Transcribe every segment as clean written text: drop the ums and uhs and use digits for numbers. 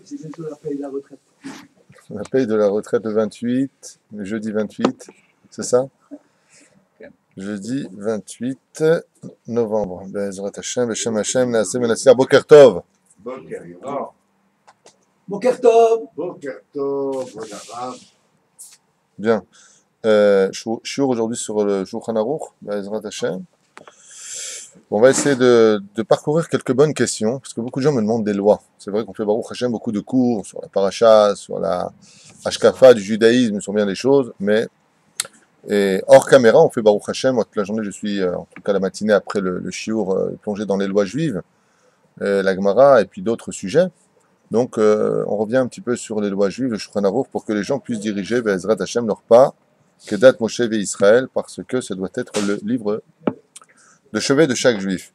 C'est bientôt la paye de la retraite. La paye de la retraite le 28, le jeudi 28, c'est ça? Jeudi 28 novembre. Bezrat Hashem, Beshem Hashem, Naaseh Menasir, Boker Tov. Boker Boker Tov, voilà. Bien. Shiur aujourd'hui sur le Shulchan Aruch, Bezrat Hashem. On va essayer de parcourir quelques bonnes questions, parce que beaucoup de gens me demandent des lois. C'est vrai qu'on fait Baruch Hashem beaucoup de cours sur la paracha, sur la Hashkafa du judaïsme, sur bien des choses, mais hors caméra, on fait Baruch Hashem. Moi, toute la journée, je suis, en tout cas la matinée après le shiur, plongé dans les lois juives, la Gemara et puis d'autres sujets. Donc, on revient un petit peu sur les lois juives, le Shulchan Aruch, pour que les gens puissent diriger Bezrat Hashem leur pas, Kedat Moshe ve Israël, parce que ça doit être le livre de chevet de chaque juif.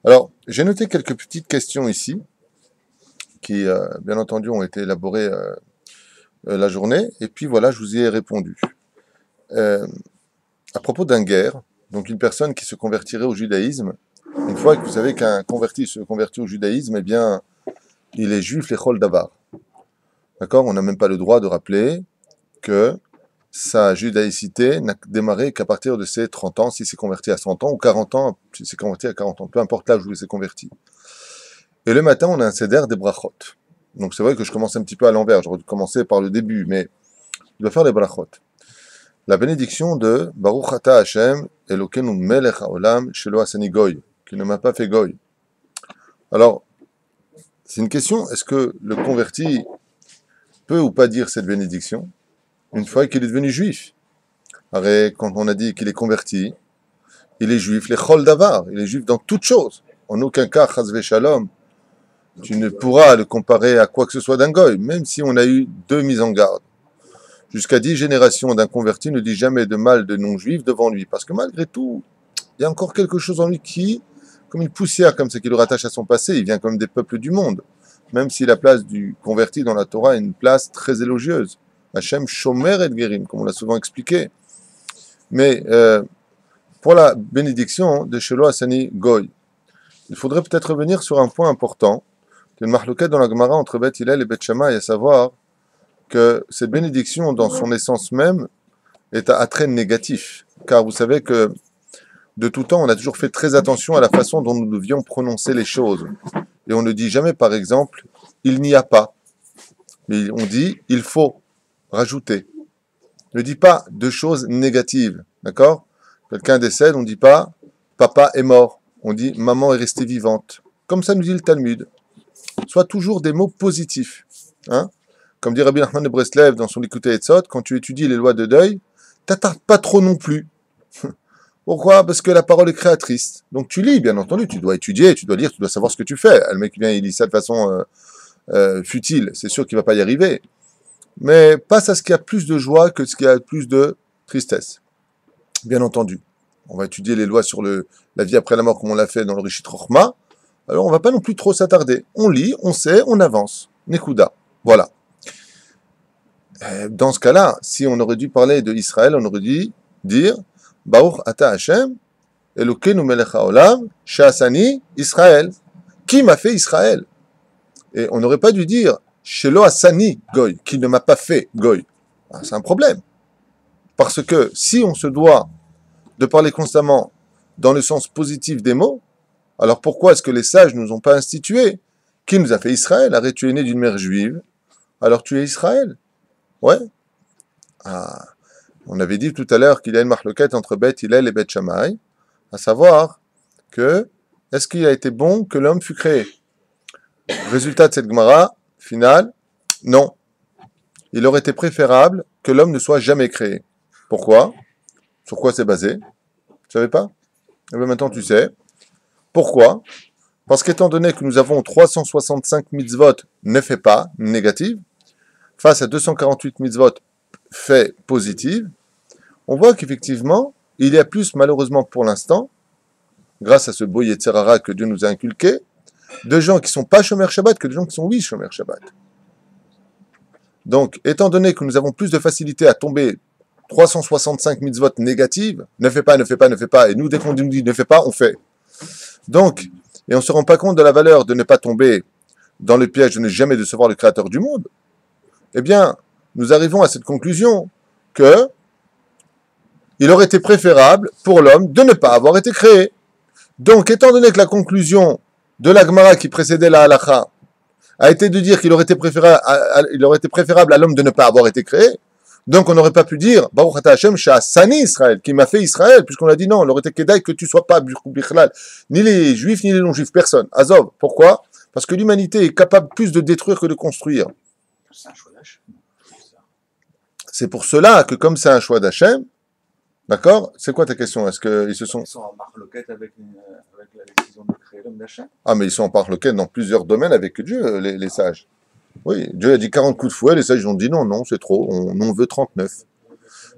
Alors, j'ai noté quelques petites questions ici, qui, bien entendu, ont été élaborées la journée, et puis voilà, je vous y ai répondu. À propos d'un guerre, donc une personne qui se convertirait au judaïsme, une fois que vous savez qu'un converti se convertit au judaïsme, eh bien, il est juif l'échol davar. D'accord? On n'a même pas le droit de rappeler que sa judaïcité n'a démarré qu'à partir de ses 30 ans, s'il s'est converti à 100 ans, ou 40 ans, s'il s'est converti à 40 ans, peu importe l'âge où il s'est converti. Et le matin, on a un seder des brachot. Donc c'est vrai que je commence un petit peu à l'envers, j'aurais dû commencer par le début, mais je dois faire les brachot. La bénédiction de Baruch Ata Hashem, Elokeinu melech haolam, shelo asani goy, qui ne m'a pas fait goy. Alors, c'est une question, est-ce que le converti peut ou pas dire cette bénédiction une fois qu'il est devenu juif? Alors, quand on a dit qu'il est converti, il est juif, l'échol davar, il est juif dans toute chose. En aucun cas, chas v'shalom, tu ne pourras le comparer à quoi que ce soit d'un goy, même si on a eu 2 mises en garde. Jusqu'à 10 générations d'un converti ne dit jamais de mal de non-juif devant lui, parce que malgré tout, il y a encore quelque chose en lui qui, comme une poussière comme ça qui le rattache à son passé, il vient comme des peuples du monde, même si la place du converti dans la Torah est une place très élogieuse. Hachem Shomer et Gerim, comme on l'a souvent expliqué. Mais pour la bénédiction de Shelo Asani Goy, il faudrait peut-être revenir sur un point important, qu'il y a une marloquette dans la Gemara entre Beth Hillel et Beth Shammai, à savoir que cette bénédiction, dans son essence même, est à attrait négatif. Car vous savez que de tout temps, on a toujours fait très attention à la façon dont nous devions prononcer les choses. Et on ne dit jamais, par exemple, il n'y a pas. Mais on dit, il faut rajouter. Ne dit pas de choses négatives. D'accord? Quelqu'un décède, on ne dit pas, papa est mort. On dit, maman est restée vivante. Comme ça nous dit le Talmud. Soit toujours des mots positifs. Hein? Comme dit Rabbi Nachman de Breslev dans son Likutei Etzot, quand tu étudies les lois de deuil, t'attardes pas trop non plus. Pourquoi? Parce que la parole est créatrice. Donc tu lis, bien entendu, tu dois étudier, tu dois lire, tu dois savoir ce que tu fais. Le mec qui vient, il lit ça de façon futile, c'est sûr qu'il va pas y arriver. Mais passe à ce qui a plus de joie que ce qui a plus de tristesse. Bien entendu. On va étudier les lois sur la vie après la mort comme on l'a fait dans le Rishit Chochma. Alors on va pas non plus trop s'attarder. On lit, on sait, on avance. Nekuda. Voilà. Dans ce cas-là, si on aurait dû parler de Israël, on aurait dû dire Baruch Ata Hashem, Elokeinu melech haolam, she'asani Israël. Qui m'a fait Israël? Et on n'aurait pas dû dire Shelo asani goy, qui ne m'a pas fait goy. C'est un problème. Parce que si on se doit de parler constamment dans le sens positif des mots, alors pourquoi est-ce que les sages ne nous ont pas institué? Qui nous a fait Israël? Arrête, tu es né d'une mère juive, alors tu es Israël. Ouais. On avait dit tout à l'heure qu'il y a une marloquette entre Beth Hillel et Beth Shammai, à savoir que, est-ce qu'il a été bon que l'homme fût créé? Résultat de cette Gemara, finale, non. Il aurait été préférable que l'homme ne soit jamais créé. Pourquoi? Sur quoi c'est basé? Tu savais pas? Eh bien maintenant tu sais. Pourquoi? Parce qu'étant donné que nous avons 365 mitzvot ne fait pas, négative, face à 248 mitzvot fait positive, on voit qu'effectivement, il y a plus, malheureusement pour l'instant, grâce à ce beau Yetzirara que Dieu nous a inculqué, de gens qui ne sont pas Shomer Shabbat que de gens qui sont oui Shomer Shabbat. Donc, étant donné que nous avons plus de facilité à tomber 365 mitzvot négatives, ne fais pas, ne fais pas, ne fais pas, et nous, dès qu'on nous dit ne fais pas, on fait. Donc, et on ne se rend pas compte de la valeur de ne pas tomber dans le piège de ne jamais décevoir le Créateur du monde, eh bien, nous arrivons à cette conclusion que il aurait été préférable pour l'homme de ne pas avoir été créé. Donc, étant donné que la conclusion de la Gemara qui précédait la Halacha a été de dire qu'il aurait été préférable à l'homme de ne pas avoir été créé, donc on n'aurait pas pu dire Baruch Ata Hashem Sha'asani Israël, qui m'a fait Israël, puisqu'on a dit non, il aurait été Kedaï que tu sois pas Bichlal, ni les juifs ni les non-juifs, personne. Azov, pourquoi? Parce que l'humanité est capable plus de détruire que de construire. C'est un choix d'Hachem. C'est pour cela que comme c'est un choix d'Hachem, d'accord? C'est quoi ta question? Est-ce qu'ils se sont... Ils sont en marloquette avec la décision de créer l'homme d'Hachem. Ah, mais ils sont en parloquette dans plusieurs domaines avec Dieu, les sages. Oui, Dieu a dit 40 coups de fouet, les sages ont dit non, non, c'est trop, on veut 39.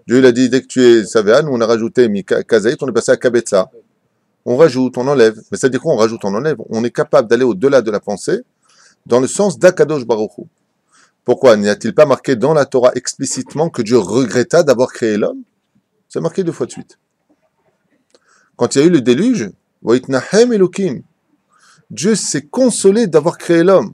Dieu il a dit, dès que tu es Savéa, nous on a rajouté Kazaït, on est passé à Kabetza. On rajoute, on enlève. Mais ça veut dire quoi, on rajoute, on enlève? On est capable d'aller au-delà de la pensée, dans le sens d'Akadosh Baruch Hu. Pourquoi? N'y a-t-il pas marqué dans la Torah explicitement que Dieu regretta d'avoir créé l'homme? C'est marqué 2 fois de suite. Quand il y a eu le déluge, Vayitnahem Elokim, Dieu s'est consolé d'avoir créé l'homme.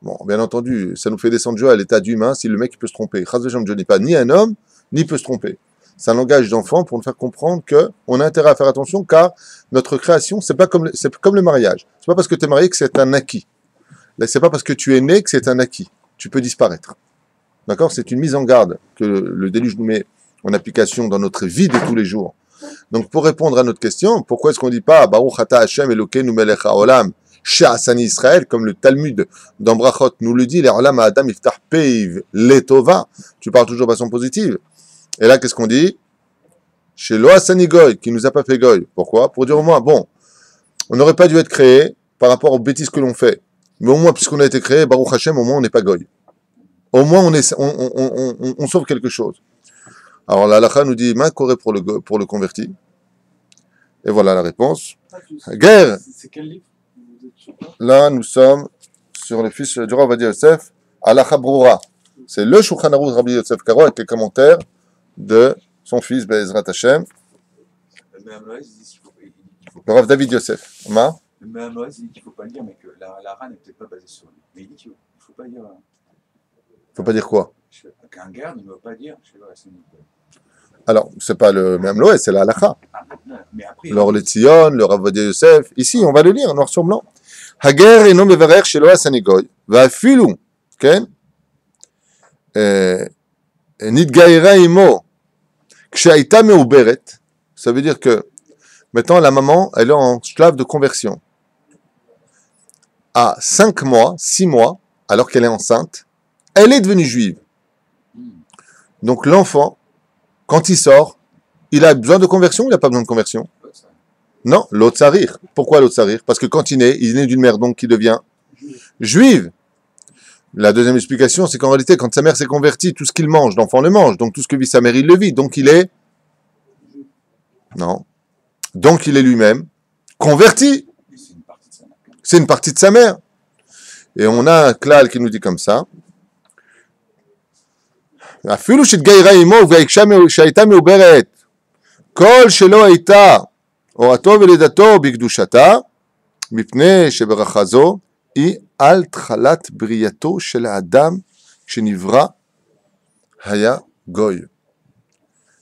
Bon, bien entendu, ça nous fait descendre Dieu à l'état d'humain si le mec peut se tromper. Dieu n'est pas ni un homme, ni peut se tromper. C'est un langage d'enfant pour nous faire comprendre qu'on a intérêt à faire attention car notre création, c'est comme le mariage. C'est pas parce que tu es marié que c'est un acquis. C'est pas parce que tu es né que c'est un acquis. Tu peux disparaître. D'accord? C'est une mise en garde que le déluge nous met en application dans notre vie de tous les jours. Donc, pour répondre à notre question, pourquoi est-ce qu'on ne dit pas Baruch Ata Hashem Elokeinu melech haolam She'asani Israël, comme le Talmud dans Brachot nous le dit, les olam Adam iftach peiv letova. Tu parles toujours de façon positive. Et là, qu'est-ce qu'on dit? Chez Lo Asani Goy, qui nous a pas fait Goy. Pourquoi? Pour dire au moins, bon, on n'aurait pas dû être créé par rapport aux bêtises que l'on fait. Mais au moins, puisqu'on a été créé, Baruch Hashem, au moins on n'est pas Goy. Au moins on sauve quelque chose. Alors la halakha nous dit main corée pour le converti. Et voilà la réponse. Guerre. C'est quel livre? Là nous sommes sur le fils du Rav Ovadia Yosef, halakha broura. C'est le Shulchan Aruch Rabbi Yosef Karo avec les commentaires de son fils Be'ezrat Hashem. Le Rav David Yosef. Ma? Le Me'am Loez dit qu'il ne faut pas le dire, mais que la RAN n'est peut-être pas basée sur lui. Mais il dit qu'il ne faut pas dire. Faut pas dire quoi? Qu'un garde ne doit pas dire. Alors, c'est pas le Me'am Loez, c'est la halakha. Mais après. Le Tzion, le Rav Ovadia Yosef. Ici, on va le lire noir sur blanc. Hager eno mevarer shelo asani goy, va'afilu, ken? Nitgaira imo, kshaita meuberet. Ça veut dire que maintenant la maman, elle est en esclave de conversion. À 5 mois, 6 mois, alors qu'elle est enceinte, elle est devenue juive. Donc l'enfant, quand il sort, il a besoin de conversion ou il n'a pas besoin de conversion? Non, l'otsarir. Pourquoi l'otsarir? Parce que quand il est né d'une mère donc qui devient juive. La deuxième explication, c'est qu'en réalité, quand sa mère s'est convertie, tout ce qu'il mange, l'enfant le mange. Donc tout ce que vit sa mère, il le vit. Donc il est... Non. Donc il est lui-même converti. C'est une partie de sa mère. Et on a un klal qui nous dit comme ça. אפילו שהתגיירה עמו והאישה שהייתה מעוברת כל שלא הייתה הורתו ולידתו בקדושתה מפני שברכה זו היא על תחלת בריאתו של האדם כשנברא היה גוי.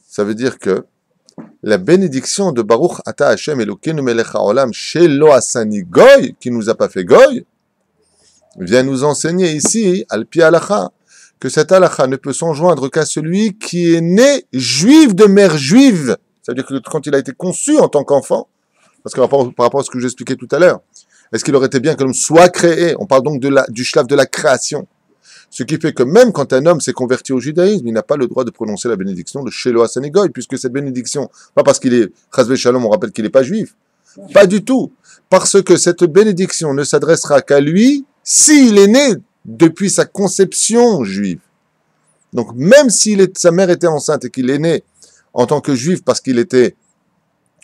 Ça veut dire que la bénédiction de Baruch Ata Hashem Elokeinu melech haolam shelo asani goy, qui nous a pas fait goy, vient nous enseigner ici, al pi halakha, que cette halakha ne peut s'enjoindre qu'à celui qui est né juif de mère juive. Ça veut dire que quand il a été conçu en tant qu'enfant, parce que par rapport à ce que j'expliquais tout à l'heure, est-ce qu'il aurait été bien que l'homme soit créé? On parle donc du shlaf de la création. Ce qui fait que même quand un homme s'est converti au judaïsme, il n'a pas le droit de prononcer la bénédiction de Shelo Asani Goy, puisque cette bénédiction, pas parce qu'il est Chazvé Shalom, on rappelle qu'il n'est pas juif. Pas du tout. Parce que cette bénédiction ne s'adressera qu'à lui s'il est né depuis sa conception juive. Donc même si sa mère était enceinte et qu'il est né en tant que juif parce qu'il était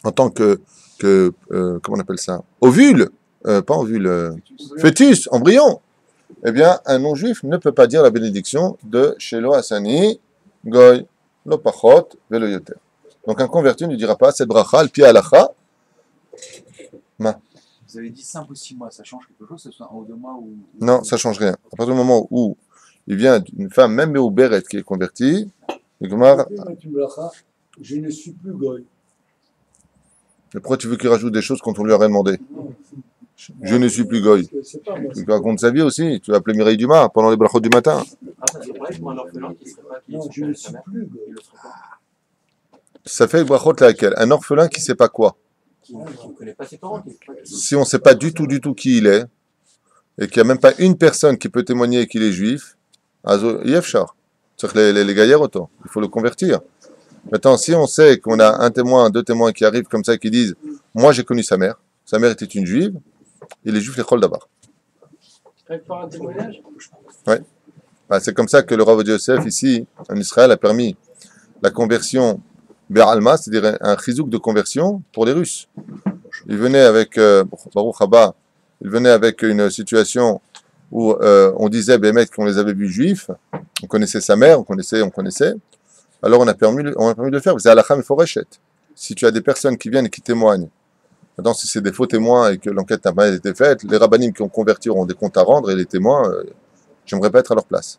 en tant que comment on appelle ça? Ovule, pas ovule, fœtus, embryon. Eh bien, un non-juif ne peut pas dire la bénédiction de Shelo Asani Goy, lo pachot velo yoter. Donc un converti ne dira pas cette bracha, al pi halacha. Ma. Vous avez dit 5 ou 6 mois, ça change quelque chose, que ce soit 1 ou 2 mois ou... Non, ça change rien. À partir du moment où il vient d'une femme, même Méouberet, qui est convertie, le Gemara, Je ne suis plus goy. pourquoi tu veux qu'il rajoute des choses quand on lui a rien demandé? Je ne suis plus goy. C'est pas moi. Tu racontes sa vie aussi. Tu vas appeler Mireille Dumas pendant les brachot du matin. Ah, ça c'est vrai pour un orphelin qui serait pas qui Non, son je père ne et sa suis mère, plus goy. il le ferait pas. Ça fait brachot laquelle? Un orphelin qui sait pas quoi. Qui ne connaît pas ses parents, Si on ne sait pas du tout qui il est, et qu'il n'y a même pas une personne qui peut témoigner qu'il est juif, Yefchar. C'est-à-dire les gaillères autant. Il faut le convertir. Maintenant, si on sait qu'on a un témoin, 2 témoins qui arrivent comme ça, qui disent moi j'ai connu sa mère était une juive, et les juifs les chol d'abord. Avec par un témoignage? Bah, c'est comme ça que le Rav Yosef, ici, en Israël, a permis la conversion Be'alma, c'est-à-dire un chizouk de conversion pour les Russes. Il venait avec, Baruch Haba, il venait avec une situation où on disait Bémet qu'on les avait vus juifs, on connaissait sa mère, on connaissait. Alors on a permis de le faire. C'est halakha meforeshet. Si tu as des personnes qui viennent et qui témoignent, maintenant si c'est des faux témoins et que l'enquête n'a pas été faite, les rabbinim qui ont converti auront des comptes à rendre et les témoins, j'aimerais pas être à leur place.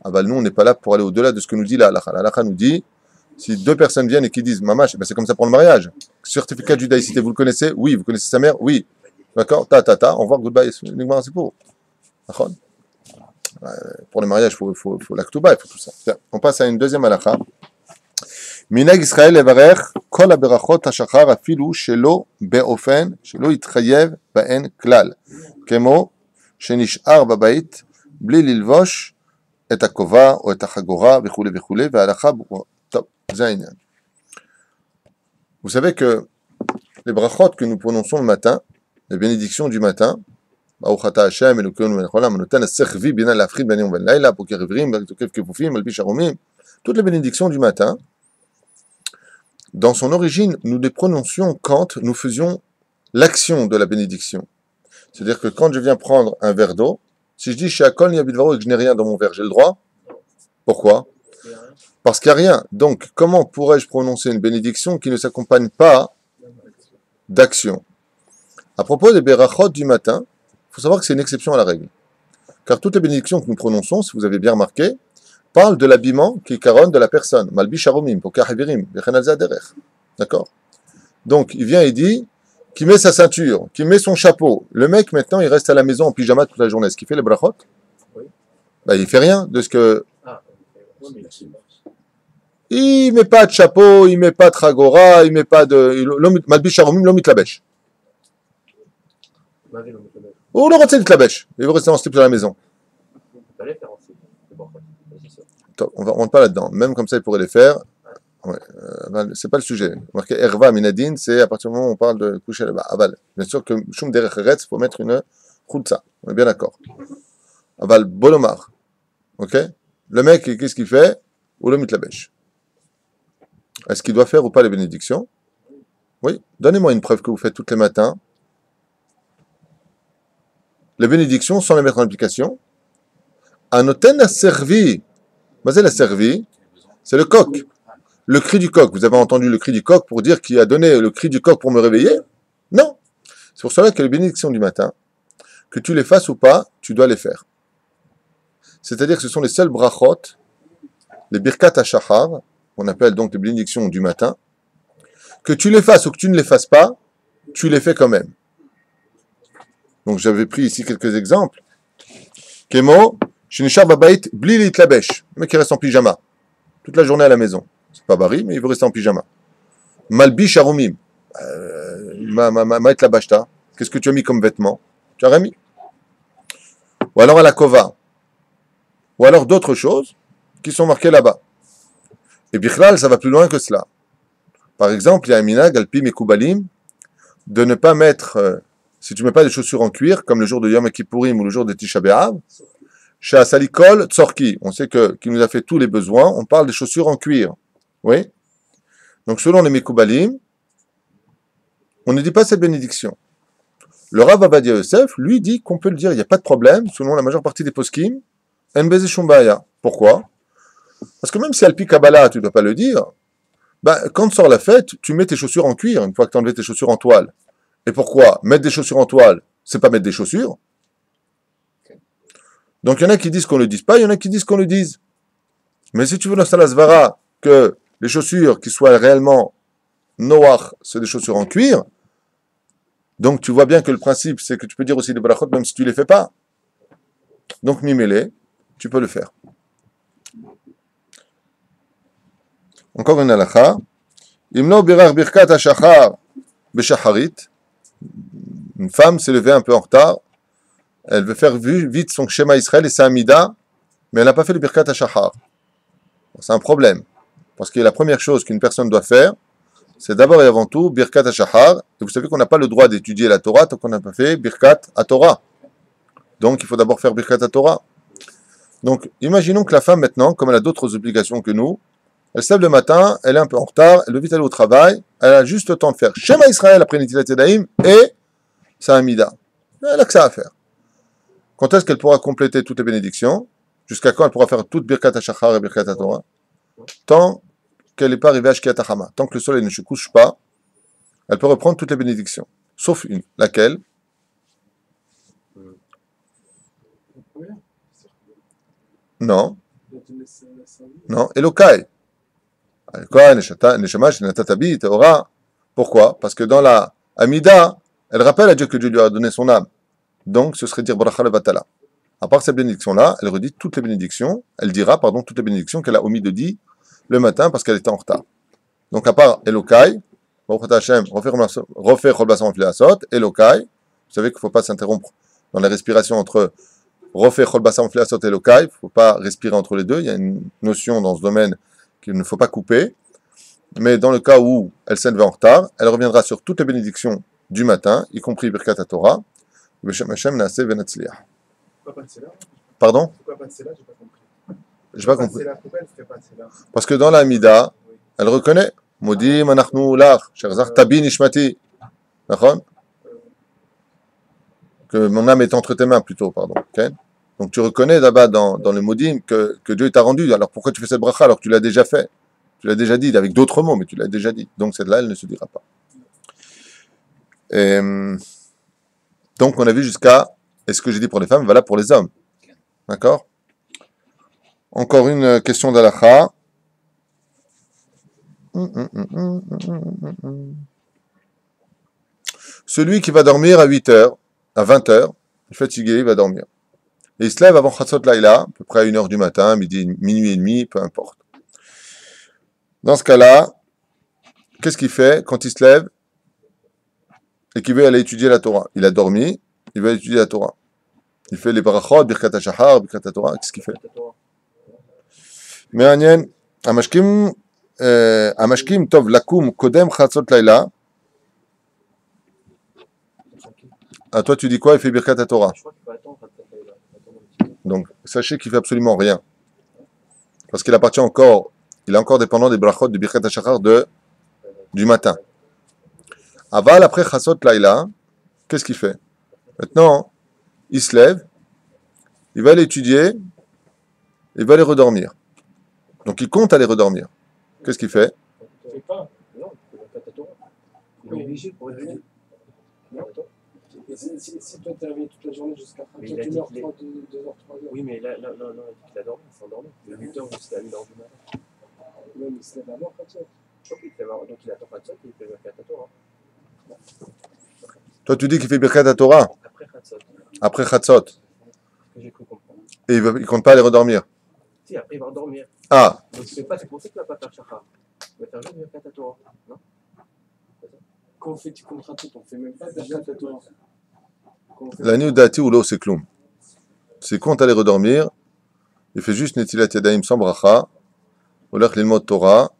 Ah bah nous on n'est pas là pour aller au-delà de ce que nous dit la halakha. La halakha nous dit, si 2 personnes viennent et qui disent mamash, ben c'est comme ça pour le mariage. Certificat de judaïcité, vous le connaissez? Oui. Vous connaissez sa mère? Oui. D'accord? Au revoir, goodbye, c'est pour. D'accord? Pour le mariage, il faut l'actuba, il faut tout ça. Bien. On passe à une deuxième halakha. Minag Israël evarer kol haberachot hashachar afilu shelo beofen shelo yitchayev baen klal kemo shenishar babait bli lilvosh et hakova ou et hachagora וכו' וכו' וההלכה טוב, זה העניין. Vous savez que les brachot que nous prononçons le matin, les bénédictions du matin, ברוך אתה השם אלוקינו מלך העולם הנותן השכבי בינה להפחיד בין יום ובין לילה בוקר עברים תוקף כפופים מלביש ערומים, toutes les bénédictions du matin, dans son origine, nous les prononcions quand nous faisions l'action de la bénédiction. C'est-à-dire que quand je viens prendre un verre d'eau, si je dis Sheakol Niyabidvaro et que je n'ai rien dans mon verre, j'ai le droit? Pourquoi? Parce qu'il n'y a rien. Donc, comment pourrais-je prononcer une bénédiction qui ne s'accompagne pas d'action? À propos des berachot du matin, il faut savoir que c'est une exception à la règle. Car toutes les bénédictions que nous prononçons, si vous avez bien remarqué, parlent de l'habillement qui caronne de la personne. Malbish aromim, pokah hevirim, vechenalza derech. D'accord? Donc, il vient et dit qu'il met sa ceinture, qu'il met son chapeau. Le mec, maintenant, il reste à la maison en pyjama toute la journée. Est-ce qu'il fait les brachot? Oui. Bah, il fait rien de ce que... Ah, oui, mais Il met pas de chapeau, il met pas de tragora, il met pas de... Malbish aromim, l'homme mitlabesh. Ou le rotse mitlabesh. Il veut rester en slip à la maison. on peut pas les faire ensuite. C'est bon, c'est sûr. On ne rentre pas là-dedans. Même comme ça, il pourrait les faire. Ouais, c'est pas le sujet. Marqué Erva Minadine, c'est à partir du moment où on parle de coucher là-bas. Aval. Bien sûr que Shum Derech Eretz, il faut mettre une Khutsa. On est bien d'accord. Aval Bolomar. Ok? Le mec, qu'est-ce qu'il fait? Ou le mitlabesh. Est-ce qu'il doit faire ou pas les bénédictions? Oui. Donnez-moi une preuve que vous faites tous les matins. Les bénédictions sans les mettre en application. Anoten a servi. Mazel a servi. C'est le coq. Le cri du coq. Vous avez entendu le cri du coq pour dire qu'il a donné le cri du coq pour me réveiller? Non. C'est pour cela que les bénédictions du matin, que tu les fasses ou pas, tu dois les faire. C'est-à-dire que ce sont les seuls brachot, les birkat hashachar, on appelle donc les bénédictions du matin, que tu les fasses ou que tu ne les fasses pas, tu les fais quand même. Donc j'avais pris ici quelques exemples. Kemo, shenishar babait bli litlabesh. Le mec qui reste en pyjama toute la journée à la maison. C'est pas bari, mais il veut rester en pyjama. Malbish aromim. Maït la bashta. Qu'est-ce que tu as mis comme vêtement? Tu as rien mis. Ou alors à la kova. Ou alors d'autres choses qui sont marquées là-bas. Et bichlal, ça va plus loin que cela. Par exemple, il y a un minag alpi mekoubalim de ne pas mettre, si tu ne mets pas des chaussures en cuir, comme le jour de Yom Kippourim ou le jour de Tisha B'Av, chez Asalikol Tzorki, on sait qu'il nous a fait tous les besoins, on parle des chaussures en cuir. Oui? Donc selon les Mekoubalim, on ne dit pas cette bénédiction. Le Rav Avadia Yosef, lui, dit qu'on peut le dire, il n'y a pas de problème, selon la majeure partie des poskim, en beze shumbaya. Pourquoi? Parce que même si Alpi Kabbalah, tu ne dois pas le dire, bah, quand sort la fête, tu mets tes chaussures en cuir, une fois que tu as enlevé tes chaussures en toile. Et pourquoi? Mettre des chaussures en toile, c'est pas mettre des chaussures. Donc il y en a qui disent qu'on ne le dise pas, il y en a qui disent qu'on le dise. Mais si tu veux dans Salasvara que les chaussures qui soient réellement noires, c'est des chaussures en cuir, donc tu vois bien que le principe, c'est que tu peux dire aussi des brachot même si tu ne les fais pas. Donc mimele, tu peux le faire. Encore une halakha. Imno birar birkat hashachar beshacharit. Une femme s'est levée un peu en retard. Elle veut faire vite son schéma Israël et sa Amida, mais elle n'a pas fait le birkat hashachar. C'est un problème. Parce que la première chose qu'une personne doit faire, c'est d'abord et avant tout birkat hashachar. Et vous savez qu'on n'a pas le droit d'étudier la Torah tant qu'on n'a pas fait birkat à Torah. Donc il faut d'abord faire birkat à Torah. Donc imaginons que la femme maintenant, comme elle a d'autres obligations que nous, elle se lève le matin, elle est un peu en retard, elle veut vite aller au travail, elle a juste le temps de faire Shema Israël après Netilat Yadayim et sa Amida. Elle a que ça à faire. Quand est-ce qu'elle pourra compléter toutes les bénédictions? Jusqu'à quand elle pourra faire toute Birkat HaShachar et Birkat HaTorah? Tant qu'elle n'est pas arrivée à Shkiat HaChama. Tant que le soleil ne se couche pas, elle peut reprendre toutes les bénédictions. Sauf une. Laquelle? Non. Non. Elokai. Pourquoi? Parce que dans la Amida, elle rappelle à Dieu que Dieu lui a donné son âme. Donc, ce serait dire Bracha Levatala. À part cette bénédiction-là, elle redit toutes les bénédictions, elle dira, pardon, toutes les bénédictions qu'elle a omis de dire le matin parce qu'elle était en retard. Donc, à part Elokai, refaire Chol Basar Mfleasot, Elokai, vous savez qu'il ne faut pas s'interrompre dans la respiration entre refaire Chol Basar Mfleasot et Elokai, il ne faut pas respirer entre les deux, il y a une notion dans ce domaine qu'il ne faut pas couper, mais dans le cas où elle s'est levée en retard, elle reviendra sur toutes les bénédictions du matin, y compris Birkat HaTorah, Beshem Hashem Naaseh Venatzliach. Pourquoi pas de cela? Pardon? Pourquoi pas de cela? J'ai pas compris. J'ai pas compris. Pourquoi elle ne ferait pas de cela? Parce que dans la Amida, elle reconnaît Modim Anachnu Lach, Sherzach Tabi Nishmati. D'accord? Que mon âme est entre tes mains plutôt, pardon. Okay? Donc tu reconnais là-bas dans le Modim que Dieu t'a rendu. Alors pourquoi tu fais cette bracha alors que tu l'as déjà fait? Tu l'as déjà dit avec d'autres mots, mais tu l'as déjà dit. Donc celle-là, elle ne se dira pas. Et, donc on a vu jusqu'à, et ce que j'ai dit pour les femmes, voilà pour les hommes. D'accord? Encore une question d'Alakha. Celui qui va dormir à 8 heures, à 20 heures, il est fatigué, il va dormir. Et il se lève avant Chatzot Laïla, à peu près à 1 heure du matin, minuit et demi, peu importe. Dans ce cas-là, qu'est-ce qu'il fait quand il se lève et qu'il veut aller étudier la Torah? Il a dormi, il veut étudier la Torah. Il fait les barachot, birkat hashachar, birkat Torah, qu'est-ce qu'il fait? Mais Anien, Amashkim tov lakum kodem chatzot laila. À toi, tu dis quoi? Il fait birkat Torah. Donc, sachez qu'il fait absolument rien. Parce qu'il appartient encore, il est encore dépendant des brachot de birkat hashachar du matin. Aval, après chatzot laila, qu'est-ce qu'il fait? Maintenant, il se lève, il va aller étudier, il va aller redormir. Donc il compte aller redormir. Qu'est-ce qu'il fait? Il fait pas. Non, il est obligé pour étudier. Et si toi t'es réveillé toute la journée jusqu'à Mais il a dit 1h30, qu'il est- 2h, 3h. Oui, mais là, il a dormi, il s'est endormi. De 8h jusqu'à 1h du matin. Même il se lève avant, quand il Ok, donc il attend pas de ça, il fait le Katatora. Toi, tu dis qu'il fait birkat Torah Après Khatsot, après chatzot. que j'ai cru comprendre. Et il compte pas aller redormir. Si, après il va dormir. Ah, Donc c'est pas, c'est pour ça qu'il va pas faire Shachar. Il va faire juste le Katatora. Non? Quand on fait du contrat, on fait même pas d'achat à toi. la nuit d'Ati ou l'eau, c'est kloum. S'il compte aller redormir, il fait juste Netilat Yadayim sans bracha, ou l'ach l'ilmod Torah,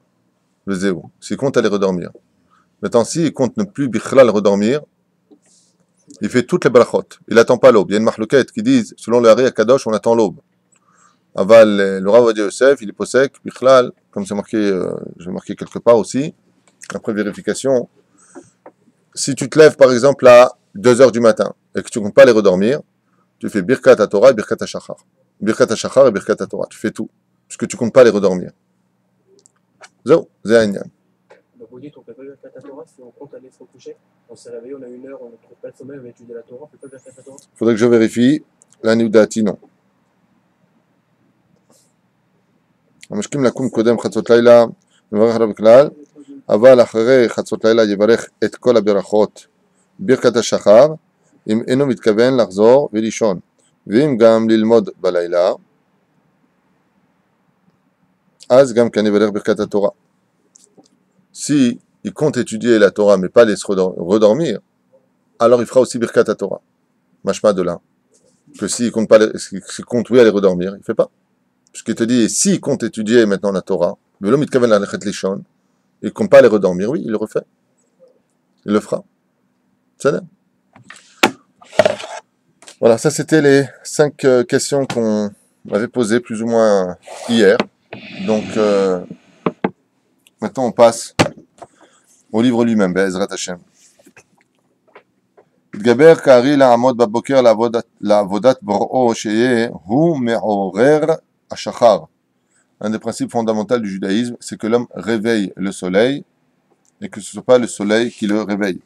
le zéou. S'il compte aller redormir. Maintenant, s'il compte ne plus bichlal redormir, il fait toutes les brachot. Il n'attend pas l'aube. Il y a une mahlouket qui dit, selon le Hari Akadosh, on attend l'aube. Aval, le Rav Ovadia Yosef, il est posek, bichlal, comme c'est marqué, j'ai marqué quelque part aussi, après vérification. Si tu te lèves, par exemple, à 2 heures du matin, et que tu ne comptes pas aller redormir, tu fais birkat Torah et birkat hashachar. Birkat hashachar et birkat Torah. Tu fais tout. Parce que tu ne comptes pas aller redormir. Zo, c'est un inyan. Donc vous dites on ne peut pas Birkat Torah si on compte aller se recoucher. On s'est réveillé, on a 1 heure, on ne trouve pas le sommeil, on va étudier la Torah, on ne peut pas Birkat Torah. Faudrait que je vérifie. La Nudati, non. המשכים לקום קודם חצות לילה, מברך עליו בכלל, אבל אחרי חצות לילה יברך את כל הברכות ברכת השחר, אם אינו מתכוון לחזור ולישון, ואם גם ללמוד בלילה, אז גם כן יברך ברכת התורה. Si il compte étudier la Torah mais pas aller se redormir, alors il fera aussi birkat Torah. Mashma de là. Que s'il compte pas, s'il compte oui aller redormir, il fait pas. Puisqu'il te dit, s'il compte étudier maintenant la Torah, il compte pas aller redormir, oui, il le refait. Il le fera. C'est ça. Voilà, ça c'était les 5 questions qu'on avait posées plus ou moins hier. Donc, maintenant on passe au livre lui-même, Be'ezrat Hashem. התגבר כארי לעמוד בבוקר לעבודת בוראו שיהיה הוא מעורר השחר. Un des principes fondamentaux du judaïsme, c'est que l'homme réveille le soleil et que ce ne soit pas le soleil qui le réveille.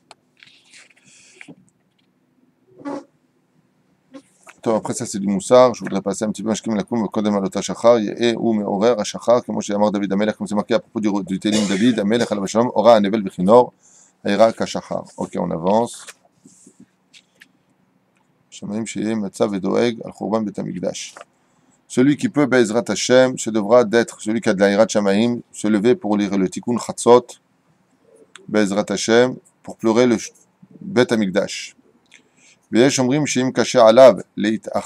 Après ça c'est du moussard, je voudrais passer un petit peu משכים לקום וקודם עלות השחר, יהא הוא מעורר השחר, כמו שאמר דוד המלך, comme c'est marqué à propos du תהילים דוד המלך עליו השלום, אורה הנבל בכינור, העירה כשחר. Ok, on avance. שמעים שיהיה מצב ודואג על חורבן בית המקדש. Celui qui peut, Be'ezrat Hashem, se devra d'être, celui qui a de la Hirat Shamaim, se lever pour lire le Tikkun Chatzot, Be'ezrat Hashem, pour pleurer le Bet Hamikdash. ויש אומרים שאם קשה עליו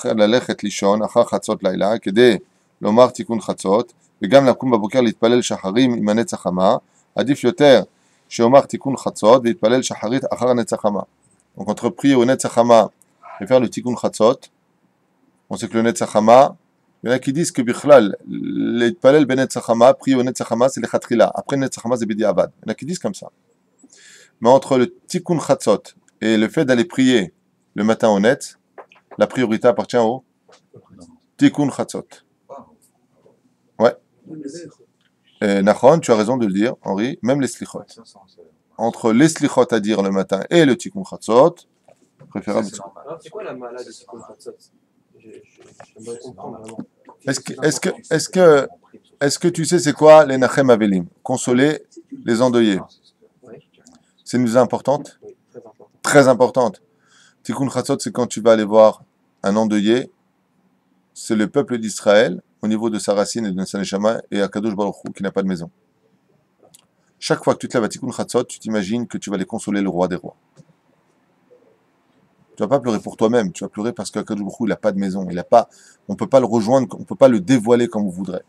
ללכת לישון אחר חצות לילה, כדי לומר תיקון חצות, וגם לקום בבוקר להתפלל שחרים עם הנץ החמה, עדיף יותר שאומר תיקון חצות ויתפלל שחרית אחר הנץ החמה. Donc entre prier au Netz Hachama et faire le Tikkun Chatzot, on sait que le Netz Hachama, il y en a qui disent que Bichlal, les Palel ben Netz Hachama, prier au Netz Hachama, c'est le Khatrila. Après le Netz Hachama, c'est Bidi Avad. Il y en a qui disent comme ça. Mais entre le Tikkun Chatzot et le fait d'aller prier le matin au Netz, la priorité appartient au Tikkun Chatzot. Ouais. Nachon, tu as raison de le dire, Henri, même les Slichot. Entre les Slichot à dire le matin et le Tikkun Chatzot, préférable. C'est quoi la maladie de Tikkun Chatzot? J'aimerais comprendre vraiment. Est-ce que tu sais c'est quoi les Nachem Avelim? Consoler les endeuillés. C'est une mesure importante? Oui, très importante. Très importante. Tikkun Chatzot, c'est quand tu vas aller voir un endeuillé, c'est le peuple d'Israël, au niveau de sa racine et de sa neshama, et Akadosh Baruch Hu, qui n'a pas de maison. Chaque fois que tu te lèves à Tikkun Chatzot, tu t'imagines que tu vas aller consoler le roi des rois. Tu vas pas pleurer pour toi-même, tu vas pleurer parce qu'Akadosh Baruch Hu, il n'a pas de maison, on ne peut pas le rejoindre, on ne peut pas le dévoiler comme on voudrait.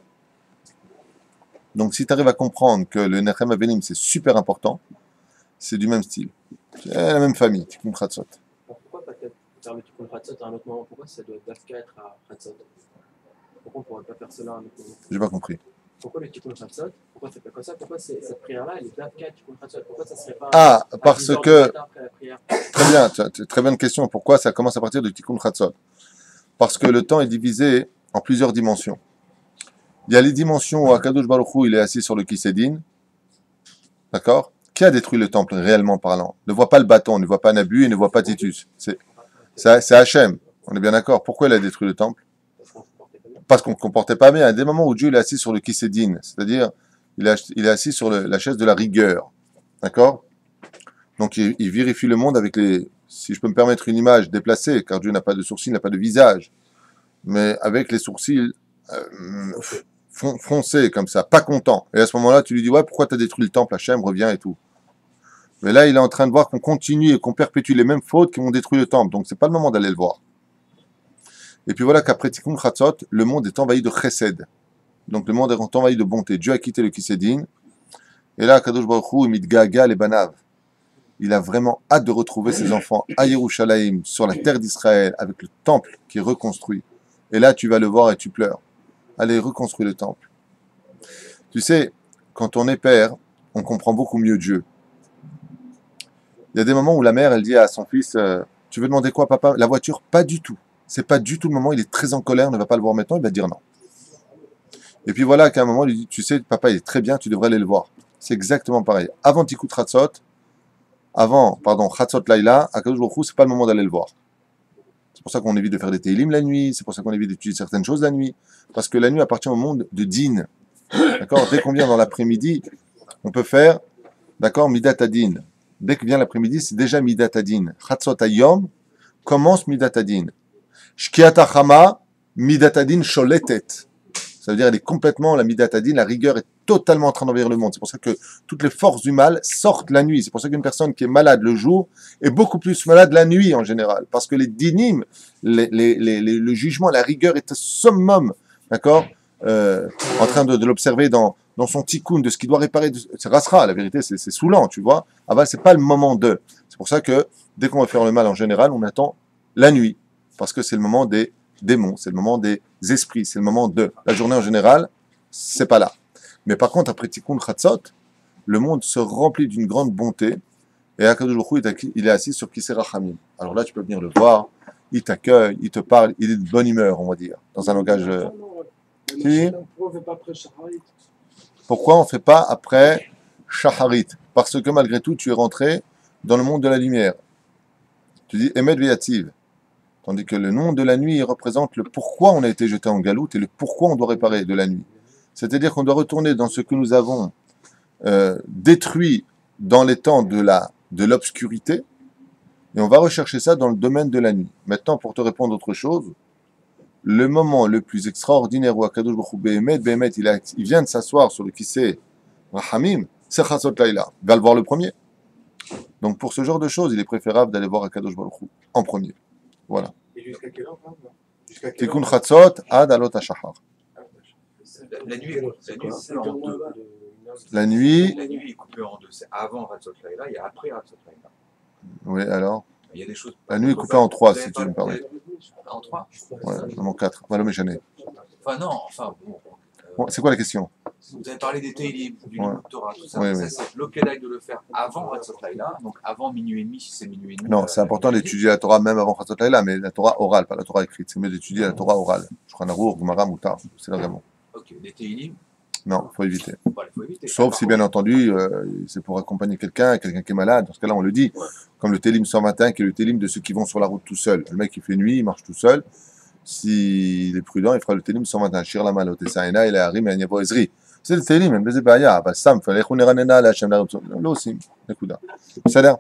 Donc si tu arrives à comprendre que le Nechem Avelim, c'est super important, c'est du même style. C'est la même famille, Tikkun Chatzot. Pourquoi peut-être faire le Tikkun Chatzot à un autre moment? Pourquoi ça doit être être à Chatzot? Pourquoi on ne pourrait pas faire cela à un autre moment? J'ai pas compris. Pourquoi le Tikkun Chatzot? Pourquoi c'est pas comme ça? Pourquoi cette prière-là, elle est d'Afka Tikkun Chatzot? Pourquoi ça serait pas Ah, parce 10 heures que... du matin après la prière? Très bien, très bonne question. Pourquoi ça commence à partir de Tikkun Chatzot? Parce que le temps est divisé en plusieurs dimensions. Il y a les dimensions où Akadosh Baruch Hu, il est assis sur le Kisedin. D'accord? Qui a détruit le temple, réellement parlant? Ne voit pas le bâton, ne voit pas Nabu et ne voit pas Titus. C'est Hachem. On est bien d'accord. Pourquoi il a détruit le temple? Parce qu'on ne comportait pas bien. À des moments où Dieu est assis sur le Kisedin, c'est-à-dire il est assis sur la chaise de la rigueur. D'accord? Donc il vérifie le monde avec les... Si je peux me permettre une image déplacée, car Dieu n'a pas de sourcils, n'a pas de visage, mais avec les sourcils foncés comme ça, pas content. Et à ce moment-là, tu lui dis, ouais, pourquoi tu as détruit le temple, Hachem, reviens et tout. Mais là, il est en train de voir qu'on continue et qu'on perpétue les mêmes fautes qui ont détruit le temple. Donc c'est pas le moment d'aller le voir. Et puis voilà qu'après Tikkun Chatzot, le monde est envahi de chesed. Donc le monde est envahi de bonté. Dieu a quitté le Kisedin. Et là, Kadosh Baruch Hu, Mitgaga les Banav. Il a vraiment hâte de retrouver ses enfants à Yerushalayim, sur la terre d'Israël, avec le temple qui est reconstruit. Et là, tu vas le voir et tu pleures. Allez, reconstruis le temple. Tu sais, quand on est père, on comprend beaucoup mieux Dieu. Il y a des moments où la mère, elle dit à son fils, tu veux demander quoi, papa? La voiture? Pas du tout. C'est pas du tout le moment, il est très en colère, ne va pas le voir maintenant, il va dire non. Et puis voilà qu'à un moment, il lui dit, tu sais, papa, il est très bien, tu devrais aller le voir. c'est exactement pareil. Avant Tikkun Chatzot, Chatzot Laila, Akadosh Baruch Hu, c'est pas le moment d'aller le voir. C'est pour ça qu'on évite de faire des Teilim la nuit, c'est pour ça qu'on évite d'étudier certaines choses la nuit, parce que la nuit appartient au monde de Din. D'accord? Dès qu'on vient dans l'après-midi, on peut faire, d'accord, Midat Adin. Dès que vient l'après-midi, c'est déjà Midat Adin. Chatzot Hayom commence Midat Adin. Shkiat Hachama, Midat Adin Sholetet. Ça veut dire, elle est complètement, la Midat Adin, la rigueur est totalement en train d'envahir le monde. C'est pour ça que toutes les forces du mal sortent la nuit. C'est pour ça qu'une personne qui est malade le jour est beaucoup plus malade la nuit en général. Parce que les dinim, le jugement, la rigueur est au summum, d'accord, en train de l'observer dans son tikkun, de ce qu'il doit réparer. C'est rasra, la vérité, c'est saoulant, tu vois. Ah bah, c'est pas le moment de. C'est pour ça que dès qu'on va faire le mal en général, on attend la nuit. Parce que c'est le moment des démons, c'est le moment des esprits, c'est le moment de. La journée en général, c'est pas là. Mais par contre, après Tikkun Chatzot, le monde se remplit d'une grande bonté, et Akadosh Baruch Hu, il est assis sur Kisei Rachamim. Alors là, tu peux venir le voir, il t'accueille, il te parle, il est de bonne humeur, on va dire, dans un langage... Si. Pourquoi on ne fait pas après Shacharit? Parce que malgré tout, tu es rentré dans le monde de la lumière. Tu dis Emet Veyativ. Tandis que le nom de la nuit représente le pourquoi on a été jeté en galoute et le pourquoi on doit réparer de la nuit. C'est-à-dire qu'on doit retourner dans ce que nous avons détruit dans les temps de l'obscurité, et on va rechercher ça dans le domaine de la nuit. Maintenant, pour te répondre autre chose, le moment le plus extraordinaire où Akadosh Baruch Hu Behemet, il vient de s'asseoir sur le Kisei Rachamim, c'est Chatzot Laila. Il va le voir le premier. Donc pour ce genre de choses, il est préférable d'aller voir Akadosh Baruch Hu en premier. Voilà. Et jusqu'à quelle heure, là? Tikkun Chatzot ad alot hashachar. La nuit c'est en deux. La nuit, La nuit est coupée en deux. C'est avant Chatzot Laila et après Chatzot Laila. oui, alors, Il y a des choses. la nuit est coupée en trois, si tu me permets. En trois? Ouais, non, en quatre. Voilà, mais j'en ai. Enfin, non, enfin, bon. Bon, c'est quoi la question? Vous avez parlé des Teilim, du Ouais. Torah, tout ça. Oui, Ça, oui. c'est l'Okedai de le faire avant Chatzot Laila, donc avant minuit et demi, si c'est minuit et demi. Non, c'est important d'étudier la Torah même avant Chatzot Laila, mais la Torah orale, pas la Torah écrite. C'est mieux d'étudier la Torah orale. Shulchan Aruch, Gemara, Moutar, c'est vraiment. Ok, des Teilim, Non, faut éviter. il faut éviter. Sauf si, bien entendu, c'est pour accompagner quelqu'un qui est malade. Dans ce cas-là, on le dit. Ouais. Comme le Télim 121, qui est le Télim de ceux qui vont sur la route tout seul. Le mec, il fait nuit, il marche tout seul. S'il est prudent, il fera le Télim 121. Shir la malot, Essaïna, il a Harim, et Agnabo Ezri. C'est le Télim, même les Baya. Bah, Sam, fallait qu'on ranena, la Shem, là aussi. Écoute, ça a l'air.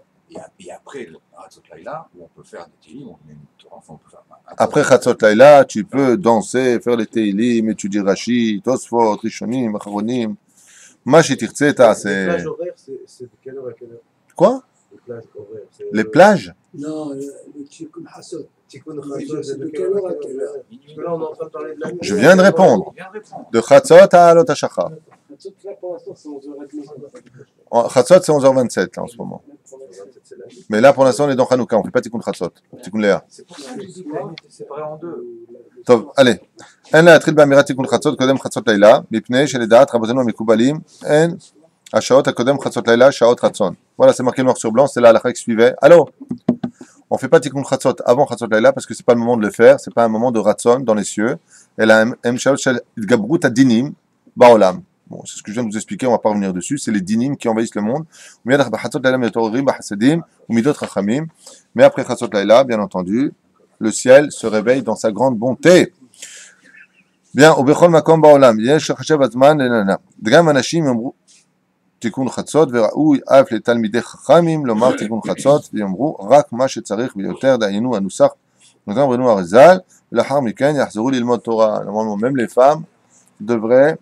Et après le Chatzot Laila, où on peut faire des Teilim, on met une Torah, enfin, on peut faire Après Chatzot Laila, tu peux danser, faire les Télim, étudier Rashi, Tosfot, Rishonim, Acharonim. Mashi Tirtzeta, Les c'est. plages horaires, c'est de quelle heure à quelle heure? Quoi? Les plages horaires. Les plages? Non, le Tikkun Chatzot. Tikkun C'est Chatzot, c'est de quelle heure à quelle heure? Parce que là, on est en train de parler de la nuit. Je viens de répondre. On vient de répondre. De Chatzot à Alot HaShachar. Chatzot, là, pour l'instant, c'est 11h30. Chatzot, c'est 11h27 là, en ce moment. C'est la nuit. Mais là, pour l'instant, on est dans Hanouka, on ne fait pas Tikkun Chatzot. Tikkun Léa. C'est pour ça que je dis que la nuit était séparée en deux. טוב, allez. אין להתחיל באמירת תיקון חצות קודם חצות לילה, מפני שלדעת רבותינו המקובלים, אין השעות הקודם חצות לילה, שעות רצון. Voilà, c'est marqué noir sur blanc, c'est la halakha qui suivait. Allô? On ne fait pas Tikkun Chatzot avant Chatzot Laila parce que ce n'est pas le moment de le faire, ce n'est pas un moment de Ratzon dans les cieux. Elle a un Shaot Shel Idgabrut Adinim Baolam. Bon, c'est ce que je viens de vous expliquer, on ne va pas revenir dessus. C'est les dinim qui envahissent le monde. Mais après Chatzot Laila, bien entendu, le ciel se réveille dans sa grande bonté. Bien, au Bechol Makom Baolam, Yesh Chashav Azman Lenana. Dgam Anashim Yomru תיקון חצות, וראוי אף לתלמידי חכמים לומר תיקון חצות, ויאמרו רק מה שצריך ביותר, דהיינו הנוסח נותן רבנו אריז"ל, ולאחר מכן יחזרו ללמוד תורה. Normalement, même les femmes devraient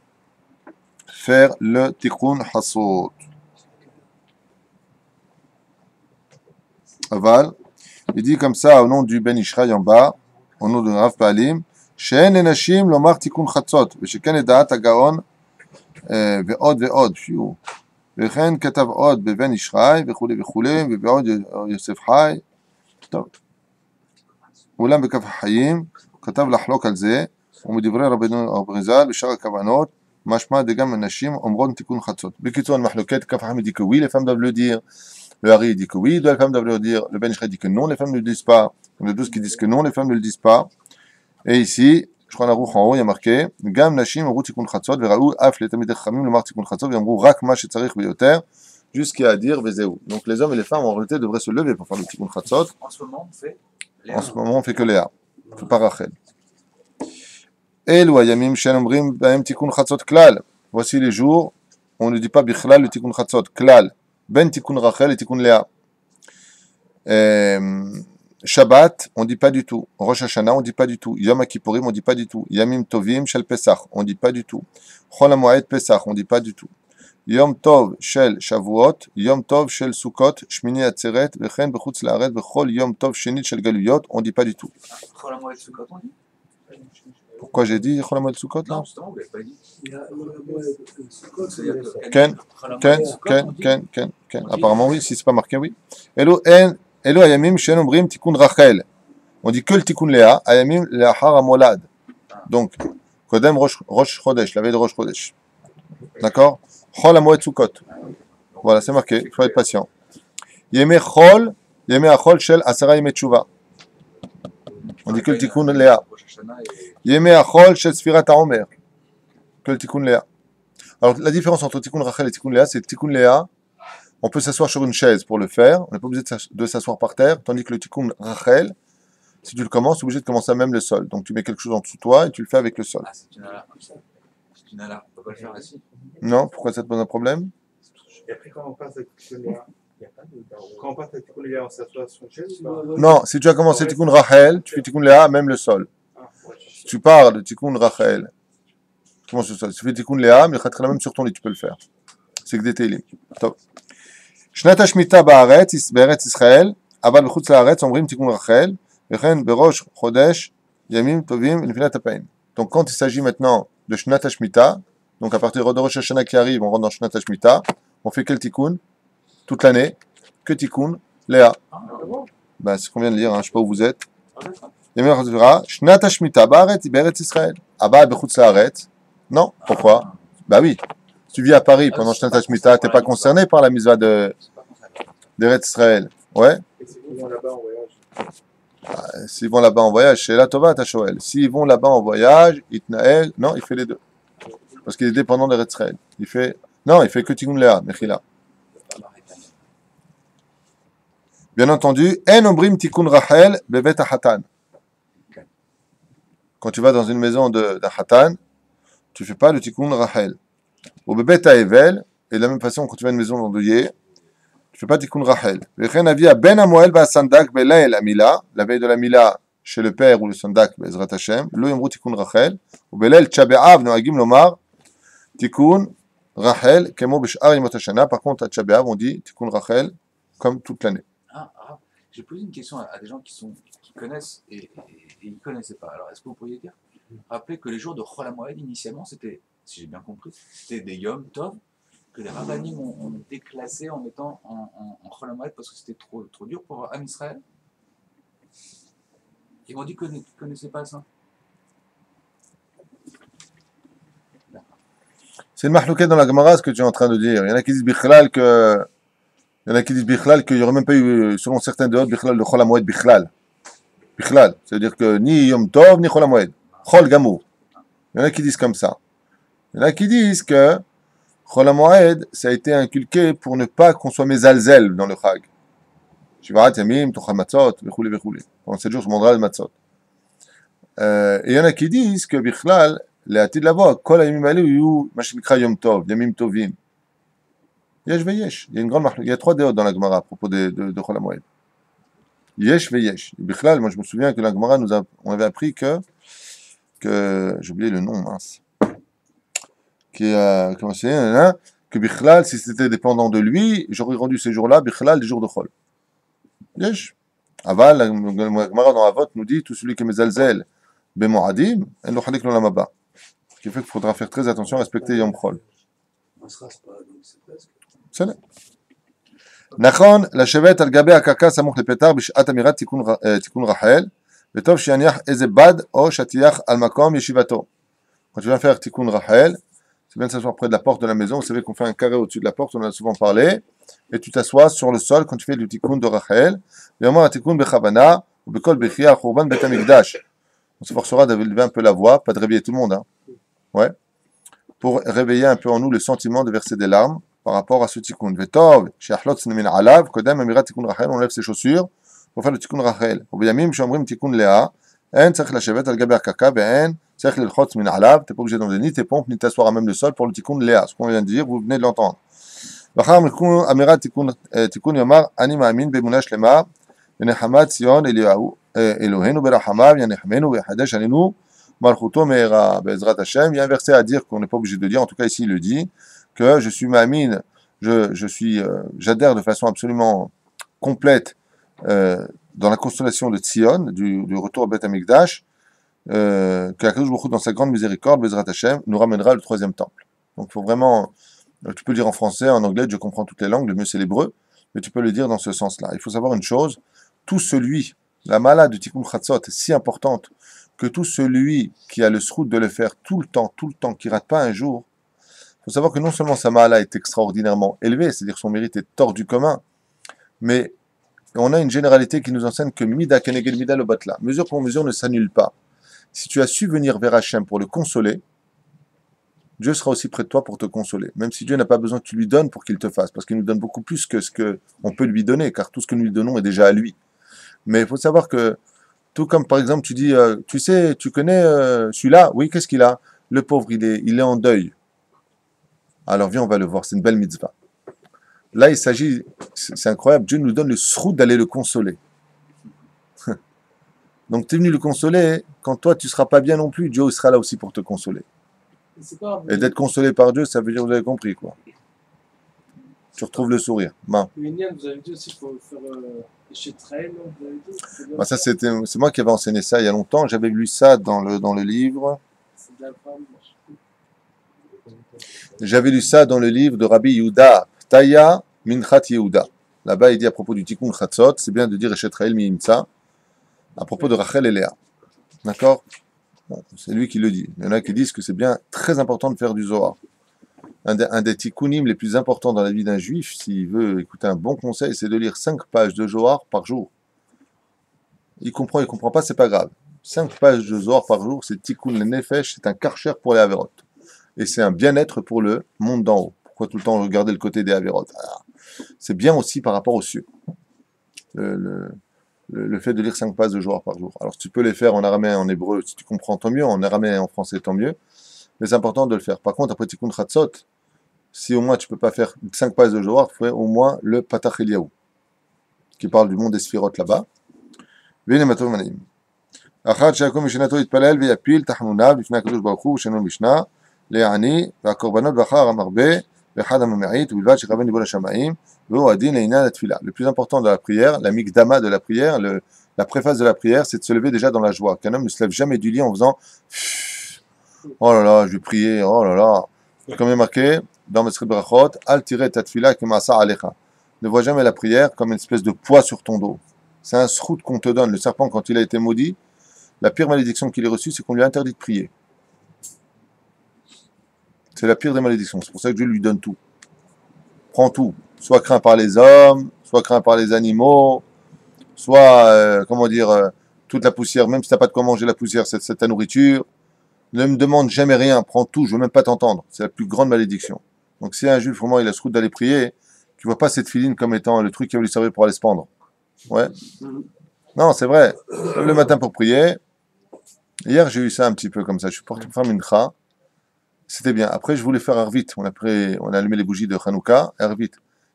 faire le תיקון חצות. אבל, il dit comme ça au nom du Ben Ishraï en bas, au nom de Rav Pa'alim, שאין לנשים לומר תיקון חצות, ושכן לדעת הגאון ועוד ועוד, פיו. וכן כתב עוד בבן ישחי וכולי וכולי, ובעוד יוסף חי. טוב. אולם בכף החיים כתב לחלוק על זה, ומדברי רבנו אריז"ל בשאר הכוונות, משמע דגם הנשים אומרות תיקון חצות. בקיצור, מחלוקת כף החיים dit que oui, les femmes doivent le dire. Le Hari dit que oui, les femmes doivent le dire. Le Ben Ishraï dit que non, les femmes ne le disent pas. Il y en a d'autres qui disent que non, les femmes ne le disent pas. Et ici, Shulchan Aruch en haut, il y a marqué Gam Nashim Amru Tikkun Chatzot, Veraou Af le Tamidei Chachamim Lomar Tikkun Chatzot, V'amru Rak Ma Shetzarich Beyoter, jusqu'à dire Vezeu. Donc les hommes et les femmes en réalité devraient se lever pour faire le Tikkun Chatzot. En ce moment, on fait. En ce moment, on fait que Léa, on fait pas Rachel. Elu Hayamim Shen Omrim Bahem Tikkun Chatzot Klal. Voici les jours, on ne dit pas Bichlal le Tikkun Chatzot, Klal, Ben Tikkun Rachel et Tikkun Léa. Shabbat, on ne dit pas du tout. Rosh Hashanah, on ne dit pas du tout. Yom Kippourim, on ne dit pas du tout. Yamim Tovim Shel Pesach, on ne dit pas du tout. Chol HaMoed Pesach, on ne dit pas du tout. Yom Tov Shel Shavuot, Yom Tov Shel Sukkot, Shmini Atzeret, Vechen Bechutz Laaretz, Vechol Yom Tov Shenit Shel Galuyot, on ne dit pas du tout. Chol HaMoed Sukkot, on dit. Pourquoi j'ai dit Chol HaMoed Sukkot là? Non, justement, vous l'avez pas dit. Il y a Sukkot, C'est-à-dire c'est que Ken, Chol HaMoed Ken, Sukkot, Ken, on dit. Ken, Ken, Ken. Apparemment oui, si c'est pas marqué, oui. Elo Hayamim Shen Omrim Tikkun Rachel. On dit que le Tikkun Léa, Hayamim Leachar HaMolad. Donc, Kodem Rosh Chodesh, la veille de Rosh Chodesh. D'accord? Chol HaMoed Sukkot. Voilà, c'est marqué, il faut être patient. Yemei Chol, Yemei Achol Shel Asara Yemei Tshuva. On dit que le Tikkun Léa. Rosh Hashanah et- Yemei Achol Shel Sfirat HaOmer. Que le Tikkun Léa. Alors, la différence entre Tikkun Rachel et Tikkun Léa, c'est que Tikkun Léa, on peut s'asseoir sur une chaise pour le faire, on n'est pas obligé de s'asseoir par terre, tandis que le Tikkun Rachel, si tu le commences, tu es obligé de commencer à même le sol. Donc tu mets quelque chose en dessous de toi et tu le fais avec le sol. Ah, c'est une alarme. C'est une alarme. On peut pas le faire assis. Non? Pourquoi ça te pose un problème? Et après, quand on passe à Tikkun Léa, quand on passe à Tikkun Léa, on s'assoit sur une chaise ou pas? Non, si tu as commencé Tikkun Rachel, tu fais Tikkun Léa, même le sol. Ah, ouais. Si tu pars de Tikkun Rachel, tu commences le sol. Si tu fais Tikkun Léa, mais le même sur ton lit, tu peux le faire. C'est que des télim. Top. Shnat HaShmita Ba'aretz Israël, Aval B'chutz La'aretz, Omrim Tikkun Rachel, Vechen Berosh Chodesh, Yamim Tovim, Nfilat HaPaim. Donc quand il s'agit maintenant de Shnat HaShmita, donc à partir de Rosh Hashanah qui arrive, on rentre dans Shnat HaShmita, on fait quel Tikkun? Toute l'année, que Tikkun Léa. Ah, bon. Ben, c'est ce qu'on vient de lire, hein, je ne sais pas où vous êtes. Ah, d'accord. Yamim Chazvira, Shnat HaShmita Ba'aretz Israël, Abba B'chutz La'aretz. Non, pourquoi? Bah oui. Si tu vis à Paris pendant Shnat HaShmita, tu n'es pas concerné par la mitzvah C'est pas concerné. d'Eretz Israël. Ouais. Et c'est qu'ils vont là-bas en voyage. S'ils vont là-bas en voyage, c'est la Tova Tashoel. S'ils vont là-bas en voyage, Itnael, non, il fait les deux. Parce qu'il est dépendant d'Eretz Israël. Il fait que Tikkun Léa, Mechila. Bien entendu, En Omrim Tikkun Rachel Bevet HaHatan. Quand tu vas dans une maison d'un Hatan, tu ne fais pas le Tikkun Rachel. Au Bevet HaEvel, et de la même façon, quand tu vas à une maison d'endeuillé, tu ne fais pas Tikkun Rachel. Vechen Avia Ben Hamoel Ba'Sandak Belael Amila, la veille de la Mila chez le père ou le Sandak Bezrat Hashem, Lo Yomru Tikkun Rachel, ou Belel Tchabe'av Noagim Lomar, Tikkun Rachel, Kemo B'Sh'ar Yimot HaShana. Par contre, à Tchabe'av, on dit Tikkun Rachel comme toute l'année. J'ai posé une question à des gens qui connaissent et ils ne connaissaient pas. Alors, est-ce que vous pourriez dire, rappeler que les jours de Chol HaMoed, initialement, c'était, si j'ai bien compris, c'était des Yom Tov que les rabbinim ont déclassé en mettant en Chol HaMoed parce que c'était trop dur pour Am Israël. Ils m'ont dit qu'ils ne connaissaient pas ça. C'est le mahlouket dans la Gemara, ce que tu es en train de dire. Il y en a qui disent Bichlal que. Il y en a qui disent Bichlal qu'il n'y aurait même pas eu, selon certains dehors, Bichlal de Chol HaMoed Bichlal. Bichlal. C'est-à-dire que ni Yom Tov, ni Chol HaMoed. Chol Gamour. Il y en a qui disent comme ça. Il y en a qui disent que Chol HaMoed, ça a été inculqué pour ne pas qu'on soit mezalzel dans le Chag. Shivarat Yamim, Tochal Matzot, Vechoulé, Vechoulé. Pendant 7 jours, je mangerai le Matzot. Et il y en a qui disent que Bichlal, les Atid Lavo, Kol HaYamim Aleu, Yu, Mashimikra Yom Tov, Yamim Tovim. Yesh veyesh. Il y a une grande marque. Il y a 3 déotes dans la Gemara à propos de Chol HaMoed. Yesh veyesh. Bichlal, moi je me souviens que la Gemara on avait appris que j'ai oublié le nom, mince. Comment c'est, que Bichlal, si c'était dépendant de lui, j'aurais rendu ces jours-là, Bichlal, des jours de Chol. Yesh. Aval, la Gemara dans Avot nous dit, tout celui qui est mezalzel, bemoadim, en lo chalik lo lamaba. Ce qui fait qu'il faudra faire très attention à respecter Yom Chol. On se rase pas, donc c'est presque. בסדר. נכון, לשבת על גבי הקרקע סמוך לפתח בשעת אמירת תיקון רחל, וטוב שיניח איזה בד או שטיח על מקום ישיבתו. Quand tu vas faire תיקון רחל, c'est bien de s'asseoir près de la porte de la maison. Vous savez qu'on fait un carré au-dessus de la porte, on en a souvent parlé, et tu t'assois sur le sol quand tu fais du תיקון de רחל, ויאמר התיקון בכוונה, ובכל בכייה על חורבן בית המקדש. On s'efforcera d'élever un peu la voix, pas de réveiller tout le monde, hein. Ouais. Pour réveiller un peu en nous le sentiment de verser des larmes par rapport à ce tikkun. Vetov, she'achlot min alav, kodem amirat tikkun Rachel, on lève ses chaussures pour faire le tikkun Rachel. Ubiyamim she'omrim tikkun Léa, en tzarich lashevet al gabi hakaka, ve'en tzarich lilchot min alav, t'es pas obligé d'enlever ni tes pompes, ni t'asseoir à même le sol pour le tikkun Léa. Ce qu'on vient de dire, vous venez de l'entendre. Vachar amirat tikkun yomar, ani ma'amin be'emunah shlema, v'nechamat Sion Eloheinu berachamav, yanechmenu ve'chadesh alenu, Malchuto Meira, Bezrat Hashem. Il y a un verset à dire qu'on n'est pas obligé de dire, en tout cas ici il le dit, que je suis Ma'amin, j'adhère de façon absolument complète dans la constellation de Tzion, du retour à Beth Amikdash, que Akadosh Baruch Hu, dans sa grande miséricorde, Bezrat Hashem, nous ramènera le troisième temple. Donc il faut vraiment, tu peux le dire en français, en anglais, je comprends toutes les langues, le mieux c'est l'hébreu, mais tu peux le dire dans ce sens-là. Il faut savoir une chose, tout celui, la mala de Tikkun Chatzot est si importante, que tout celui qui a le srout de le faire tout le temps, qui rate pas un jour, il faut savoir que non seulement sa ma'ala est extraordinairement élevée, c'est-à-dire son mérite est hors du commun, mais on a une généralité qui nous enseigne que mida keneged mida lo batla, mesure pour mesure ne s'annule pas. Si tu as su venir vers Hachem pour le consoler, Dieu sera aussi près de toi pour te consoler, même si Dieu n'a pas besoin que tu lui donnes pour qu'il te fasse, parce qu'il nous donne beaucoup plus que ce qu'on peut lui donner, car tout ce que nous lui donnons est déjà à lui. Mais il faut savoir que tout comme par exemple tu dis, tu sais, tu connais celui-là, oui, qu'est-ce qu'il a? Le pauvre, il est en deuil. Alors viens, on va le voir, c'est une belle mitzvah. Là, il s'agit, c'est incroyable, Dieu nous donne le srout d'aller le consoler. Donc tu es venu le consoler, quand toi tu seras pas bien non plus, Dieu sera là aussi pour te consoler. Et d'être consolé par Dieu, ça veut dire, vous avez compris quoi. Tu retrouves le sourire. Ben. Vous avez dit aussi qu'il faut faire Shetrael, vous avez dit Ben, ça, c'est moi qui avais enseigné ça il y a longtemps. J'avais lu ça dans le livre. J'avais lu ça dans le livre de Rabbi Yehuda, Taya Minchat Yehuda. Là-bas, il dit à propos du Tikkun Chatzot, c'est bien de dire Shetrael mi-imtsa, à propos de Rachel et Léa. D'accord? Bon, c'est lui qui le dit. Il y en a qui disent que c'est bien très important de faire du Zohar. Un des tikkunim les plus importants dans la vie d'un juif, s'il veut écouter un bon conseil, c'est de lire 5 pages de Zohar par jour. Il comprend pas, c'est pas grave. 5 pages de Zohar par jour, c'est tikkun le nefesh, c'est un karcher pour les averot. Et c'est un bien-être pour le monde d'en haut. Pourquoi tout le temps regarder le côté des averot? C'est bien aussi par rapport aux cieux. Le fait de lire 5 pages de Zohar par jour. Alors si tu peux les faire en araméen, en hébreu, si tu comprends tant mieux, en araméen et en français tant mieux, mais c'est important de le faire. Par contre, après Tikkun Chatzot, si au moins tu peux pas faire 5 pages de Zohar, il faut au moins le Patach Eliyahu, qui parle du monde des Sphirot là-bas. V'hine matov manaim. Achat sheyakom mishenato yitpalel v'yapil tahmunav lifnei HaKadosh Baruch Hu shenon Mishnah le'ani v'akorbanot v'achar hamarbe v'echad hamameit v'ilvad shekaven libo l'shamayim v'hu adin le'inyan atfila. Le plus important de la prière, la mikdama de la prière, la préface de la prière, c'est de se lever déjà dans la joie. Qu'un homme ne se lève jamais du lit en faisant oh là là, je vais prier, oh là là. Comme il est marqué dans Mesrit Brachot, al tiret tatfila kemasa alecha. Ne vois jamais la prière comme une espèce de poids sur ton dos. C'est un srout qu'on te donne. Le serpent, quand il a été maudit, la pire malédiction qu'il ait reçue, c'est qu'on lui a interdit de prier. C'est la pire des malédictions. C'est pour ça que Dieu lui donne tout. Prends tout. Soit craint par les hommes, soit craint par les animaux, soit, toute la poussière. Même si tu n'as pas de quoi manger la poussière, c'est ta nourriture. Ne me demande jamais rien, prends tout, je veux même pas t'entendre. C'est la plus grande malédiction. Donc si un juif, vraiment, il a ce route d'aller prier, tu vois pas cette filine comme étant le truc qui va lui servir pour aller se pendre. Ouais. Non, c'est vrai. Le matin pour prier. Hier, j'ai eu ça un petit peu comme ça. Je suis parti pour faire mincha. C'était bien. Après, je voulais faire Arvit. On a allumé les bougies de Hanouka, Arvit.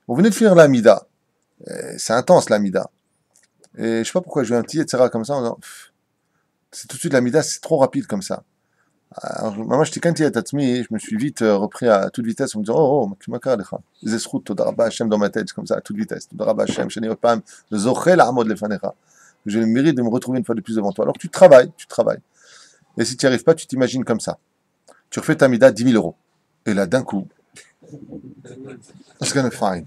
On venait de finir l'Amida. C'est intense, l'Amida. Et je sais pas pourquoi j'ai eu un petit etc. comme ça en disant, c'est tout de suite l'Amida, c'est trop rapide comme ça. Alors, moi, j'étais quand je me suis vite repris à toute vitesse en me disant oh, tu m'as carré les esroutes, Todarabah Hashem dans ma tête, comme ça, à toute vitesse. Todarabah Hashem, Shani Opam, Zochel Amod Lefanecha. J'ai le mérite de me retrouver une fois de plus devant toi. Alors tu travailles. Et si tu n'y arrives pas, tu t'imagines comme ça. Tu refais ta mida 10 000 euros. Et là, d'un coup, it's gonna fine.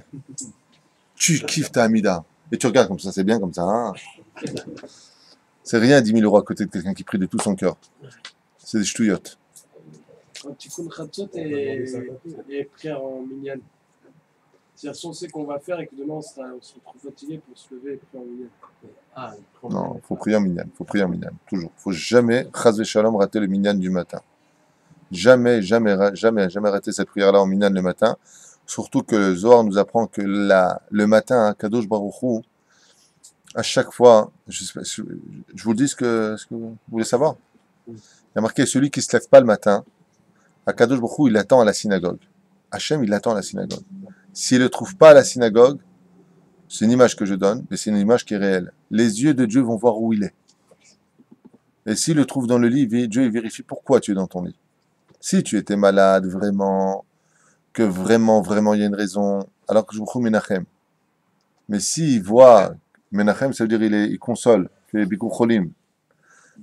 Tu kiffes ta mida. Et tu regardes comme ça, c'est bien comme ça. Hein. C'est rien 10 000 euros à côté de quelqu'un qui prie de tout son cœur. C'est des ch'touillottes. Un Tikkun Chatzot et prière en minyan. C'est-à-dire, si on sait qu'on va faire et que demain on sera trop fatigué pour se lever et prier en minyan. Ah, Non, il faut prier en minyan. Il faut prier en minyan, toujours. Il faut jamais, chas shalom, rater le minyan du matin. Jamais, jamais, jamais, jamais rater cette prière-là en minyan le matin. Surtout que le Zohar nous apprend que le matin, Kadosh Baruch Hu, à chaque fois, je vous dis ce que vous voulez savoir. Il y a marqué celui qui ne se lève pas le matin, à Kadosh Baruch Hu, il attend à la synagogue. Hachem, il attend à la synagogue. S'il ne le trouve pas à la synagogue, c'est une image que je donne, mais c'est une image qui est réelle. Les yeux de Dieu vont voir où il est. Et s'il le trouve dans le lit, Dieu il vérifie pourquoi tu es dans ton lit. Si tu étais malade, vraiment, que vraiment, vraiment, il y a une raison, alors que je vous Menachem. Mais s'il voit, Menachem, ça veut dire il console, fait Bikur Cholim.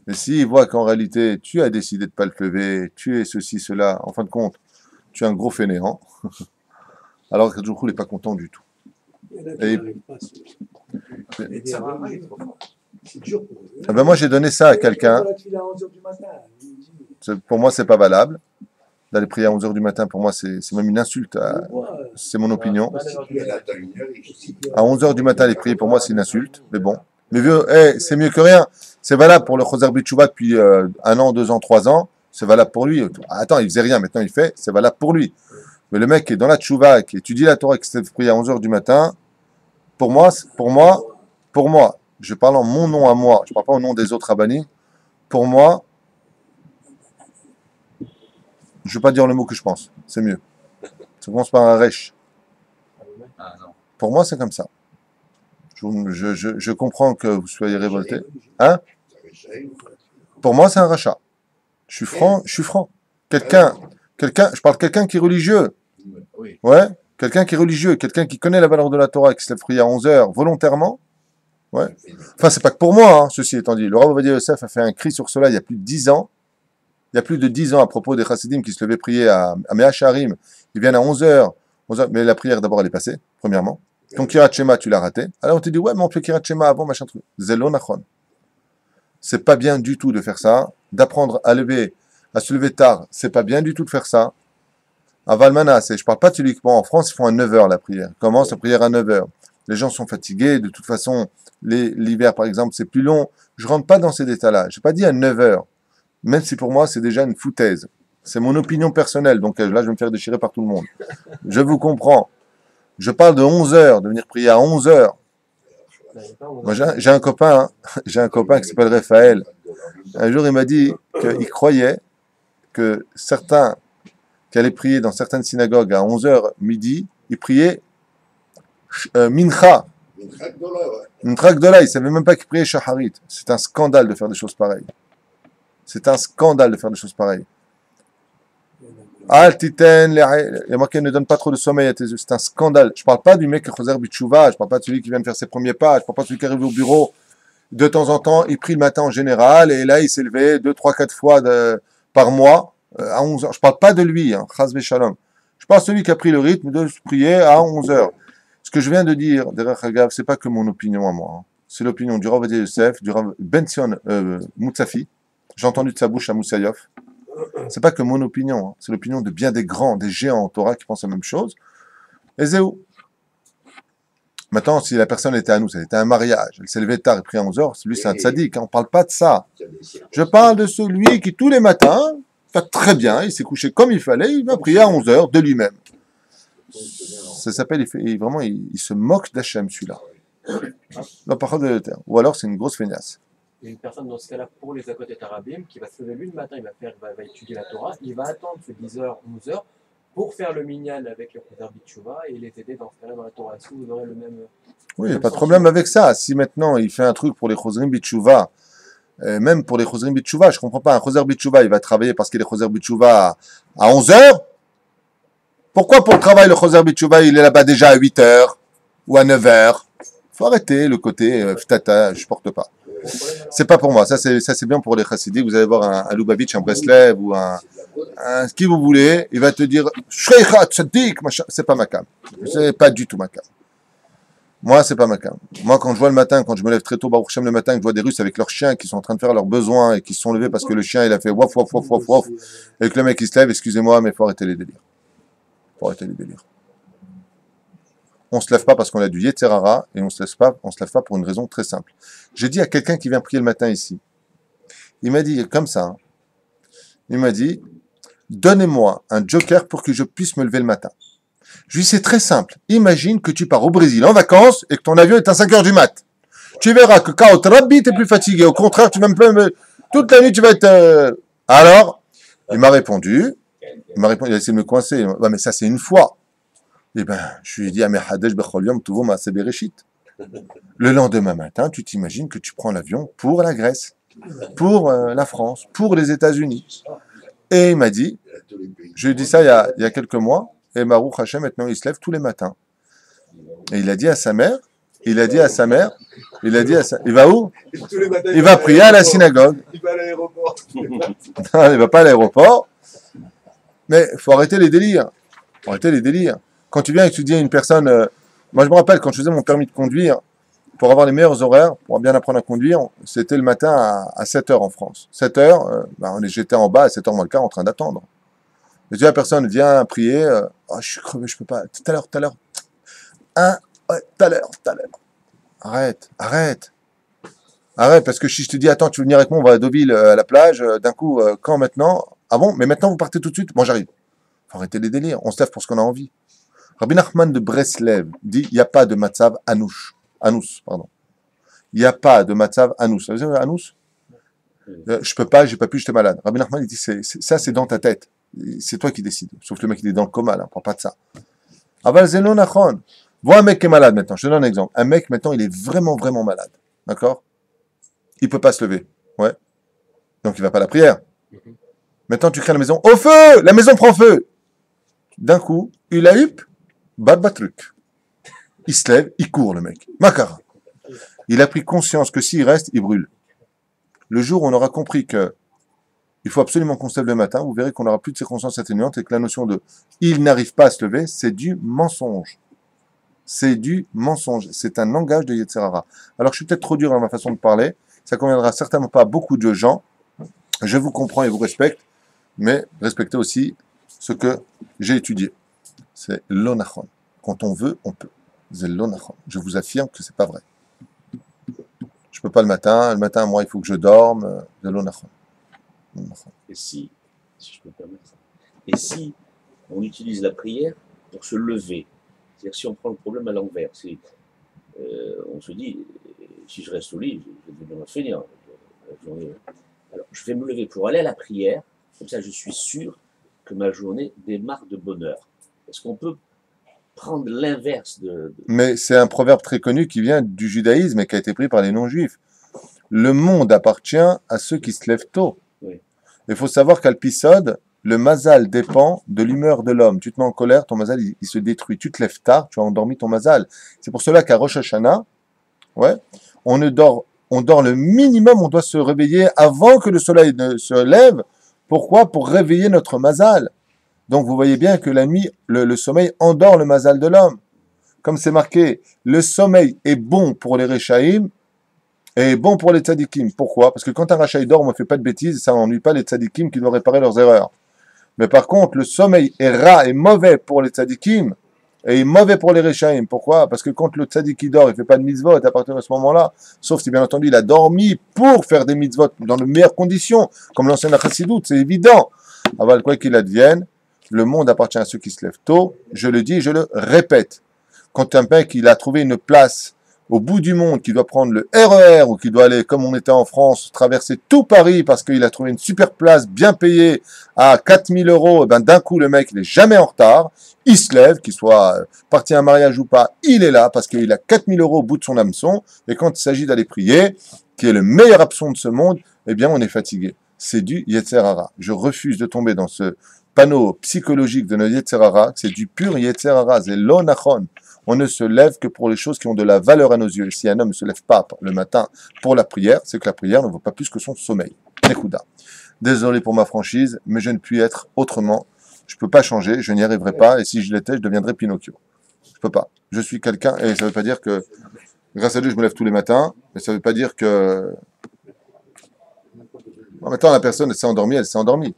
Mais s'il voit qu'en réalité, tu as décidé de ne pas le lever, tu es ceci, cela, en fin de compte, tu es un gros fainéant, alors que du coup, il n'est pas content du tout. Il y en a qui Et- n'arrivent pas. Et ça va, il est trop fort. C'est dur pour eux. Ah ben moi, j'ai donné ça à quelqu'un. Il est à 11h du matin. Pour moi, c'est pas valable. D'aller prier à 11h du matin, pour moi, c'est même une insulte. C'est mon opinion. À 11h du matin, aller prier, pour moi, c'est une insulte. Mais bon. Mais c'est mieux que rien. C'est valable pour le Choser Bitchouva depuis 1 an, 2 ans, 3 ans. C'est valable pour lui. Attends, il faisait rien, maintenant il fait. C'est valable pour lui. Mais le mec qui est dans la tchouva, qui étudie la Torah, qui s'est prié à 11h du matin, pour moi, je parle en mon nom à moi, je ne parle pas au nom des autres rabbinis. Pour moi, je ne vais pas dire le mot que je pense, c'est mieux. Ça commence par un resh. Ah non. Pour moi, c'est comme ça. Je comprends que vous soyez révoltés. Hein? Pour moi, c'est un rachat. Je suis franc. Quelqu'un, je parle de quelqu'un qui est religieux. Oui. Ouais, quelqu'un qui est religieux, quelqu'un qui connaît la valeur de la Torah, qui se lève prier à 11h volontairement. Ouais. Enfin, c'est pas que pour moi, hein, ceci étant dit. Le Rav Ovadia Yosef a fait un cri sur cela il y a plus de 10 ans. Il y a plus de 10 ans à propos des Chassidim qui se levaient prier à Mea Sharim. Ils viennent à 11h. Mais la prière, d'abord, elle est passée, premièrement. Ton Kirat Shema, tu l'as raté. Alors on te dit, ouais, mais on fait Kirat Shema avant, machin truc. Zelo Nachon. C'est pas bien du tout de faire ça. D'apprendre à se lever tard, c'est pas bien du tout de faire ça. À Valmana, je parle pas de celui qui, en France, ils font à 9h la prière. Ils commencent la prière à 9h. Les gens sont fatigués. De toute façon, l'hiver, par exemple, c'est plus long. Je rentre pas dans ces détails-là. J'ai pas dit à 9h. Même si pour moi, c'est déjà une foutaise. C'est mon opinion personnelle. Donc là, je vais me faire déchirer par tout le monde. Je vous comprends. Je parle de 11h, de venir prier à 11h. Moi, j'ai un copain qui s'appelle Raphaël. Un jour, il m'a dit qu'il croyait que certains qui allaient prier dans certaines synagogues à 11h midi, ils priaient Mincha. Mincha Gdola, il ne savait même pas qu'ils priaient Shaharit. C'est un scandale de faire des choses pareilles. C'est un scandale de faire des choses pareilles. Al Titen, il y a marqué ne donne pas trop de sommeil à tes yeux. C'est un scandale. Je ne parle pas du mec qui est Choser Bitchouva, je ne parle pas de celui qui vient de faire ses premiers pas, je ne parle pas de celui qui arrive au bureau. De temps en temps, il prie le matin en général, et là, il s'est levé 2, 3, 4 fois par mois à 11h. Je ne parle pas de lui, Chas Veshalom. Je parle de celui qui a pris le rythme de prier à 11h. Ce que je viens de dire, Derech Hagav, ce n'est pas que mon opinion à moi. C'est l'opinion du Rav Ovadia Yosef, du Rav Ben Sion Moutsafi. J'ai entendu de sa bouche à Moussaïov. C'est pas que mon opinion, c'est l'opinion de bien des grands, des géants en Torah qui pensent la même chose. Et c'est où? Maintenant, si la personne était à nous, c'était un mariage, elle s'est levée tard et pris à 11h, lui c'est un tzaddik, on ne parle pas de ça. Je parle de celui qui tous les matins fait très bien, il s'est couché comme il fallait, il va prier à 11h de lui-même. Ça s'appelle, il se moque d'Hachem celui-là. La parole de l'Éternel. Ou alors c'est une grosse feignasse. Une personne dans ce cas-là, pour les Akot et Tarabim, qui va se lever lui le matin, il va étudier la Torah, il va attendre ce 10h, 11h pour faire le minyan avec le Choser Bitchouva et les aider dans ce cas-là dans la Torah. Est-ce que vous aurez le même. Oui, il n'y a pas de problème avec ça. Si maintenant il fait un truc pour les Choserim Bitchouva, même pour les Choserim Bitchouva, je ne comprends pas. Un Choser Bitchouva, il va travailler parce qu'il est Choser Bitchouva à 11h. Pourquoi pour le travail, le Choser Bitchouva, il est là-bas déjà à 8h ou à 9h? Il faut arrêter le côté ftata, je ne porte pas. C'est pas pour moi, ça c'est bien pour les chassidiques. Vous allez voir un Lubavitch, un Breslev ou un qui vous voulez, il va te dire Shreichat, tzaddik, machin. C'est pas ma cam. C'est pas du tout ma cam. Moi, c'est pas ma cam. Moi, quand je vois le matin, quand je me lève très tôt, Baruch Hashem, le matin, que je vois des Russes avec leurs chiens qui sont en train de faire leurs besoins et qui se sont levés parce que le chien il a fait waf waf waf waf waf et que le mec il se lève, excusez-moi, mais il faut arrêter les délires. Faut arrêter les délires. on ne se lève pas parce qu'on a du Yetzer Hara et on se lève pas pour une raison très simple. J'ai dit à quelqu'un qui vient prier le matin ici, il m'a dit comme ça, hein, il m'a dit, donnez-moi un joker pour que je puisse me lever le matin. Je lui dis, c'est très simple. Imagine que tu pars au Brésil en vacances et que ton avion est à 5 heures du mat. Tu verras que quand tu es plus fatigué. Au contraire, tu vas toute la nuit, tu vas être... Alors, il m'a répondu, il a essayé de me coincer. Ouais, mais ça, c'est une fois. Eh ben, je lui ai dit, le lendemain matin, tu t'imagines que tu prends l'avion pour la Grèce, pour la France, pour les États-Unis. Et il m'a dit, je lui ai dit ça il y a quelques mois, et Baruch Hashem, maintenant, il se lève tous les matins. Et il a dit à sa mère, il va où? Il va prier à la synagogue. Il va à l'aéroport. Non, il va pas à l'aéroport. Mais il faut arrêter les délires. Quand tu viens étudier une personne... moi, je me rappelle, quand je faisais mon permis de conduire, pour avoir les meilleurs horaires, pour bien apprendre à conduire, c'était le matin à 7 heures en France. 7 heures, j'étais en bas à 7 heures moins le quart en train d'attendre. Et tu vois, la personne vient prier. Oh, je suis crevé, je peux pas. Tout à l'heure. Hein? Ouais, tout à l'heure. Arrête, parce que si je te dis, attends, tu veux venir avec moi, on va à Deauville, à la plage, d'un coup, quand maintenant? Ah bon, mais maintenant vous partez tout de suite? Bon, j'arrive. Faut arrêter les délires, on se lève pour ce qu'on a envie. Rabbi Nachman de Breslev dit, il n'y a pas de matzav anous. Il n'y a pas de matzav anous. Vous savez, anous? Je peux pas, j'ai pas pu, j'étais malade. Rabbi Nachman, il dit, ça c'est dans ta tête. C'est toi qui décides. Sauf le mec, il est dans le coma, là, on parle pas de ça. Aval zeno nachon. Vois un mec qui est malade maintenant, je te donne un exemple. Un mec maintenant, il est vraiment, vraiment malade. D'accord? Il peut pas se lever. Ouais. Donc il va pas à la prière. Maintenant, tu crées la maison. Au feu! La maison prend feu! D'un coup, il a eu truc. Il se lève, il court, le mec. Makara. Il a pris conscience que s'il reste, il brûle. Le jour où on aura compris que il faut absolument qu'on se lève le matin, vous verrez qu'on n'aura plus de circonstances atténuantes et que la notion de il n'arrive pas à se lever, c'est du mensonge. C'est un langage de Yetzer Hara. Alors, je suis peut-être trop dur dans ma façon de parler. Ça conviendra certainement pas à beaucoup de gens. Je vous comprends et vous respecte, mais respectez aussi ce que j'ai étudié. C'est l'onachon. Quand on veut, on peut. C'est l'onachon. Je vous affirme que c'est pas vrai. Je peux pas le matin. Le matin, moi, il faut que je dorme. C'est l'onachon. Et si je peux me permettre ça, et si on utilise la prière pour se lever, c'est-à-dire si on prend le problème à l'envers, on se dit, si je reste au lit, je vais devenir un fainéant la journée. Alors, je vais me lever pour aller à la prière, comme ça je suis sûr que ma journée démarre de bonheur. Est-ce qu'on peut prendre l'inverse Mais c'est un proverbe très connu qui vient du judaïsme et qui a été pris par les non-juifs. Le monde appartient à ceux qui se lèvent tôt. Oui. Il faut savoir qu'Alpisod, le mazal dépend de l'humeur de l'homme. Tu te mets en colère, ton mazal il se détruit. Tu te lèves tard, tu as endormi ton mazal. C'est pour cela qu'à Rosh Hashanah, on dort le minimum, on doit se réveiller avant que le soleil ne se lève. Pourquoi? Pour réveiller notre mazal. Donc vous voyez bien que la nuit, le sommeil endort le mazal de l'homme. Comme c'est marqué, le sommeil est bon pour les Rechaïm et bon pour les tzadikim. Pourquoi? Parce que quand un Rachaï dort, on ne fait pas de bêtises, ça n'ennuie pas les tzadikim qui doivent réparer leurs erreurs. Mais par contre, le sommeil est ras et mauvais pour les tzadikim et mauvais pour les Rechaïm. Pourquoi? Parce que quand le tzadik dort, il ne fait pas de mitzvot à partir de ce moment-là, sauf si bien entendu il a dormi pour faire des mitzvot dans de meilleures conditions, comme l'enseigne la Chassidoute, c'est évident. Alors, quoi qu'il advienne, le monde appartient à ceux qui se lèvent tôt. Je le dis et je le répète. Quand un mec il a trouvé une place au bout du monde, qui doit prendre le RER ou qui doit aller, comme on était en France, traverser tout Paris parce qu'il a trouvé une super place bien payée à 4000 €, ben d'un coup le mec il est jamais en retard, il se lève, qu'il soit parti à un mariage ou pas, il est là parce qu'il a 4000 € au bout de son hameçon, et quand il s'agit d'aller prier, qui est le meilleur hameçon de ce monde, eh bien on est fatigué. C'est du Yetzer Hara. Je refuse de tomber dans ce panneau psychologique de notre Yetzer Hara, c'est du pur Yetzer Hara, c'est l'onachon. On ne se lève que pour les choses qui ont de la valeur à nos yeux. Et si un homme ne se lève pas le matin pour la prière, c'est que la prière ne vaut pas plus que son sommeil. Nekouda. Désolé pour ma franchise, mais je ne puis être autrement. Je ne peux pas changer, je n'y arriverai pas, et si je l'étais, je deviendrais Pinocchio. Je ne peux pas. Je suis quelqu'un, et ça ne veut pas dire que, grâce à Dieu, je me lève tous les matins, mais ça ne veut pas dire que... En même temps, la personne, elle s'est endormie.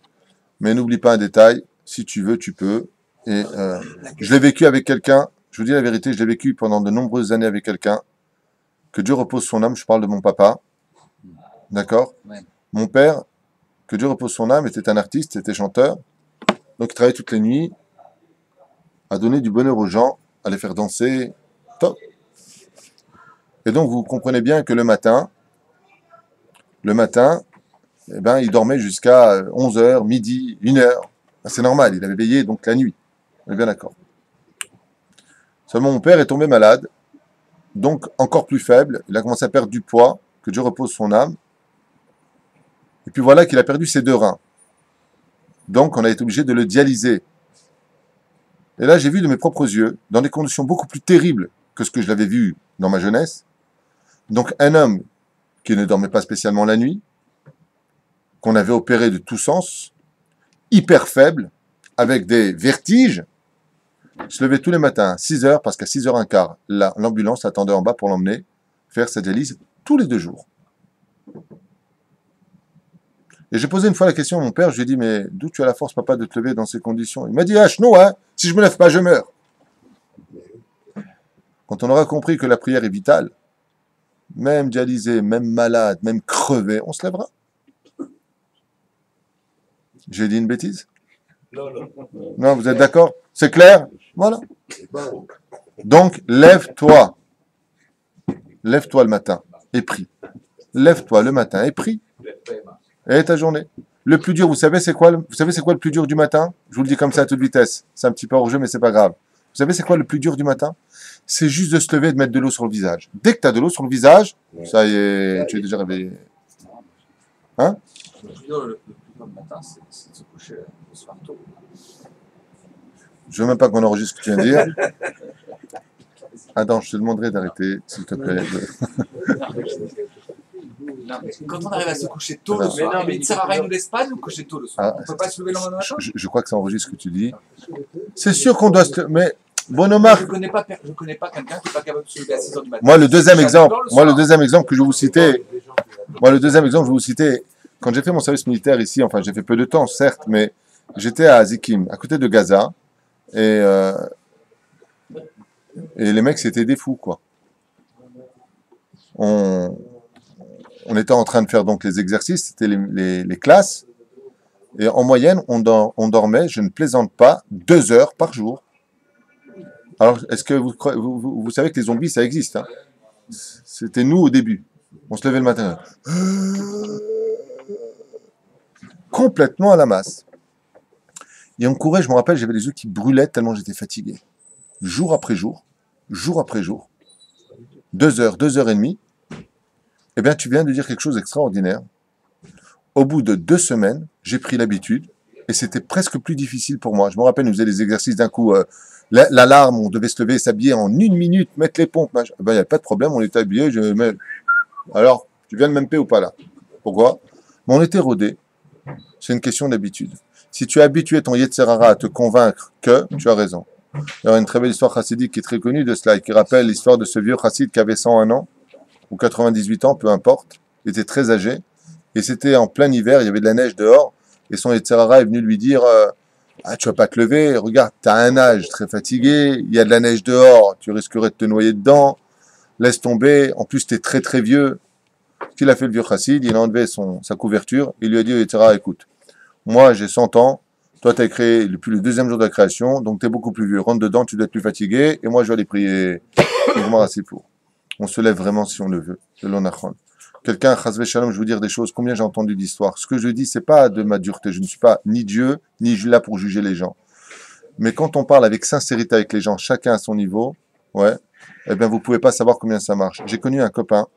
Mais n'oublie pas un détail, si tu veux, tu peux. Et je l'ai vécu avec quelqu'un, Je vous dis la vérité, je l'ai vécu pendant de nombreuses années avec quelqu'un. Que Dieu repose son âme, je parle de mon papa. D'accord? Ouais. Mon père, que Dieu repose son âme, était un artiste, était chanteur. Donc il travaillait toutes les nuits à donner du bonheur aux gens, à les faire danser. Top. Et donc vous comprenez bien que le matin, eh ben, il dormait jusqu'à 11h, midi, 1h. C'est normal, il avait veillé donc la nuit. On est bien d'accord. Seulement mon père est tombé malade, donc encore plus faible. Il a commencé à perdre du poids, que Dieu repose son âme. Et puis voilà qu'il a perdu ses 2 reins. Donc on a été obligé de le dialyser. Et là j'ai vu de mes propres yeux, dans des conditions beaucoup plus terribles que ce que je l'avais vu dans ma jeunesse. Donc un homme qui ne dormait pas spécialement la nuit, qu'on avait opéré de tous sens, hyper faible, avec des vertiges, se levait tous les matins à 6h, parce qu'à 6h15, l'ambulance attendait en bas pour l'emmener faire sa dialyse tous les 2 jours. Et j'ai posé une fois la question à mon père, je lui ai dit, mais d'où tu as la force, papa, de te lever dans ces conditions? Il m'a dit, non, hein, si je me lève pas, je meurs. Quand on aura compris que la prière est vitale, même dialysé, même malade, même crevé, on se lèvera. J'ai dit une bêtise? Non, vous êtes d'accord? C'est clair? Voilà. Donc, lève-toi. Lève-toi le matin et prie. Lève-toi le matin et prie. Et ta journée. Le plus dur, vous savez c'est quoi le plus dur du matin? Je vous le dis comme ça à toute vitesse. C'est un petit peu hors jeu, mais c'est pas grave. Vous savez c'est quoi le plus dur du matin? C'est juste de se lever et de mettre de l'eau sur le visage. Dès que tu as de l'eau sur le visage, ça y est, tu es déjà réveillé. Hein? Le plus dur le matin, c'est de se coucher le soir tôt. Je veux même pas qu'on enregistre ce que tu viens de dire. Attends, je te demanderai d'arrêter, s'il te plaît. Non, mais quand on arrive à se coucher tôt le soir, il ne sert à rien de nous laisse pas nous coucher tôt le soir. On ne peut pas se lever le lendemain matin. Je crois que ça enregistre ce que tu dis. C'est sûr qu'on doit se... Mais, bon Omar... Je ne connais pas quelqu'un qui n'est pas capable de se lever à 6h du matin. Moi, le deuxième exemple que je vais vous citer, quand j'ai fait mon service militaire ici, enfin, j'ai fait peu de temps, certes, mais j'étais à Zikim, à côté de Gaza, et les mecs, c'était des fous, quoi. On était en train de faire donc les exercices, c'était les classes, et en moyenne, on dormait, je ne plaisante pas, 2 heures par jour. Alors, est-ce que vous savez que les zombies, ça existe, hein? C'était nous au début. On se levait le matin. Complètement à la masse. Et on courait, je me rappelle, j'avais les yeux qui brûlaient tellement j'étais fatigué. Jour après jour. 2 heures, 2 heures et demie. Eh bien, tu viens de dire quelque chose d'extraordinaire. Au bout de 2 semaines, j'ai pris l'habitude et c'était presque plus difficile pour moi. Je me rappelle, nous faisions des exercices d'un coup. L'alarme, on devait se lever, s'habiller en 1 minute, mettre les pompes. Il n'y a pas de problème, on était habillés. Alors, tu viens de m'MP ou pas là? Pourquoi? Mais on était rodés. C'est une question d'habitude. Si tu as habitué ton Yetzerara à te convaincre que, tu as raison. Il y a une très belle histoire chassidique qui est très connue de cela, et qui rappelle l'histoire de ce vieux chassid qui avait 101 ans, ou 98 ans, peu importe. Il était très âgé, et c'était en plein hiver, il y avait de la neige dehors, et son Yetzerara est venu lui dire ah, tu vas pas te lever, regarde, tu as un âge très fatigué, il y a de la neige dehors, tu risquerais de te noyer dedans, laisse tomber, en plus tu es très très vieux. Ce qu'il a fait le vieux chassid, il a enlevé sa couverture, il lui a dit au Yetzerara, écoute, moi j'ai 100 ans, toi tu as créé depuis le 2e jour de la création, donc tu es beaucoup plus vieux, rentre dedans, tu dois être plus fatigué, et moi je vais aller prier. On se lève vraiment si on le veut, de l'onachon. Quelqu'un, chasvé shalom, je veux dire des choses, combien j'ai entendu d'histoires. Ce que je dis, c'est pas de ma dureté, je ne suis pas ni Dieu, ni là pour juger les gens. Mais quand on parle avec sincérité avec les gens, chacun à son niveau, ouais, eh bien vous pouvez pas savoir combien ça marche. J'ai connu un copain,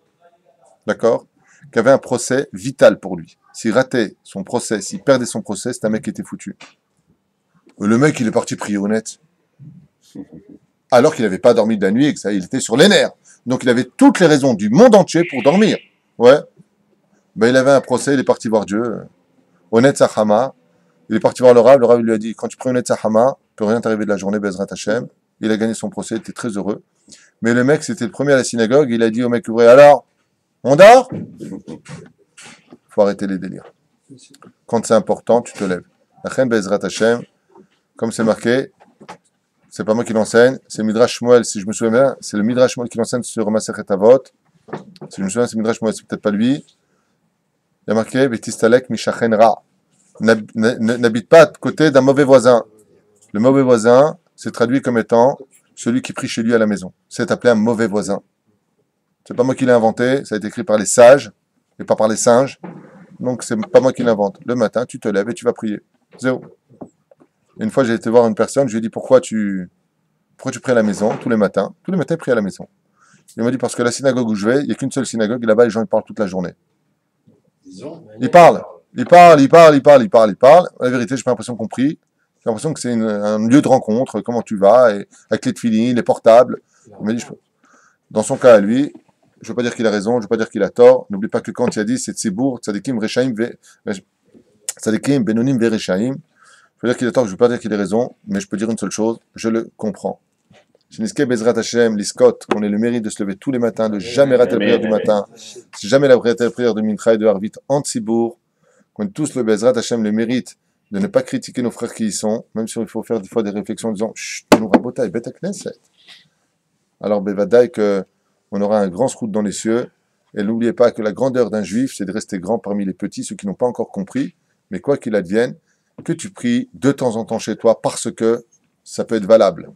d'accord, qui avait un procès vital pour lui. S'il ratait son procès, s'il perdait son procès, c'est un mec qui était foutu. Le mec, il est parti prier honnête. Alors qu'il n'avait pas dormi de la nuit et que ça, il était sur les nerfs. Donc il avait toutes les raisons du monde entier pour dormir. Ouais. Ben, il avait un procès, il est parti voir Dieu. Honnête Sahama. Il est parti voir le Rav lui a dit, quand tu pries Honnête Sahama, peut rien t'arriver de la journée, Bezrat Hashem. Il a gagné son procès, il était très heureux. Mais le mec, c'était le premier à la synagogue, il a dit au mec ouvré, alors, on dort? Faut arrêter les délires. Quand c'est important, tu te lèves. La reine Bezrat Hashem, comme c'est marqué, c'est pas moi qui l'enseigne, c'est Midrash Shmuel, si je me souviens bien, c'est le Midrash Shmuel qui l'enseigne sur Masechet Avot. Si je me souviens, c'est Midrash Shmuel, c'est peut-être pas lui. Il y a marqué Betistalek Mishachen Ra. N'habite pas à côté d'un mauvais voisin. Le mauvais voisin, c'est traduit comme étant celui qui prie chez lui à la maison. C'est appelé un mauvais voisin. C'est pas moi qui l'ai inventé, ça a été écrit par les sages et pas par les singes. Donc c'est pas moi qui l'invente. Le matin, tu te lèves et tu vas prier. Zéro. Une fois, j'ai été voir une personne, je lui ai dit pourquoi tu pries à la maison tous les matins. Tous les matins, il prie à la maison. Il m'a dit parce que la synagogue où je vais, il n'y a qu'une seule synagogue et là-bas, les gens ils parlent toute la journée. Disons. Ils parlent. La vérité, j'ai pas l'impression qu'on prie. J'ai l'impression que c'est un lieu de rencontre. Comment tu vas, et avec les tefilines, les portables. Il m'a dit, dans son cas à lui, je ne veux pas dire qu'il a raison, je ne veux pas dire qu'il a tort. N'oublie pas que quand il a dit c'est Tzibour, Tzadikim, Rechaim, Tzadikim, Benonim, Verechaim. Je veux dire qu'il a tort, je ne veux pas dire qu'il a raison, mais je peux dire une seule chose, je le comprends. Shiniske Bezrat Hashem, l'Iskot, qu'on ait le mérite de se lever tous les matins, de jamais rater la prière du matin, jamais la prière de Mincha et de Harvit en Tzibour, qu'on ait tous le Bezrat Hashem, le mérite de ne pas critiquer nos frères qui y sont, même si il faut faire des fois des réflexions en disant chut, nous rabotaille, bête Knesset. Alors, Bevadaï, qu'on aura un grand srout dans les cieux, et n'oubliez pas que la grandeur d'un juif, c'est de rester grand parmi les petits, ceux qui n'ont pas encore compris, mais quoi qu'il advienne, que tu pries de temps en temps chez toi, parce que ça peut être valable.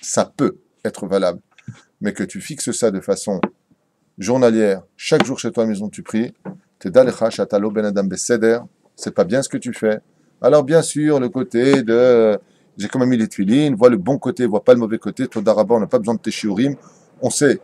Ça peut être valable. Mais que tu fixes ça de façon journalière, chaque jour chez toi à la maison tu pries, Tedalecha Shatalo Ben Adam Beseder, c'est pas bien ce que tu fais. Alors bien sûr, le côté de j'ai quand même mis les tuilines, vois le bon côté, vois pas le mauvais côté, Todarabah, on n'a pas besoin de tes shiurim, on sait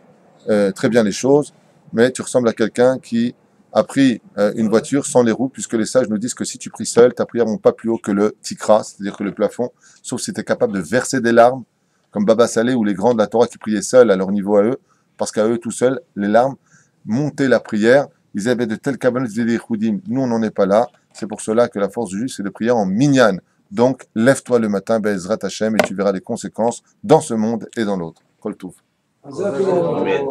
très bien les choses, mais tu ressembles à quelqu'un qui a pris une voiture sans les roues, puisque les sages nous disent que si tu pries seul, ta prière ne monte pas plus haut que le tikra, c'est-à-dire que le plafond, sauf si tu es capable de verser des larmes, comme Baba Saleh ou les grands de la Torah qui priaient seuls à leur niveau à eux, parce qu'à eux tout seuls, les larmes montaient la prière, ils avaient de telles cabanes, ils disaient des choudim. Nous, on n'en est pas là, c'est pour cela que la force du juste, c'est de prier en minyan. Donc, lève-toi le matin, Be'ezrat Hashem, et tu verras les conséquences dans ce monde et dans l'autre. Kol Tov. Amen.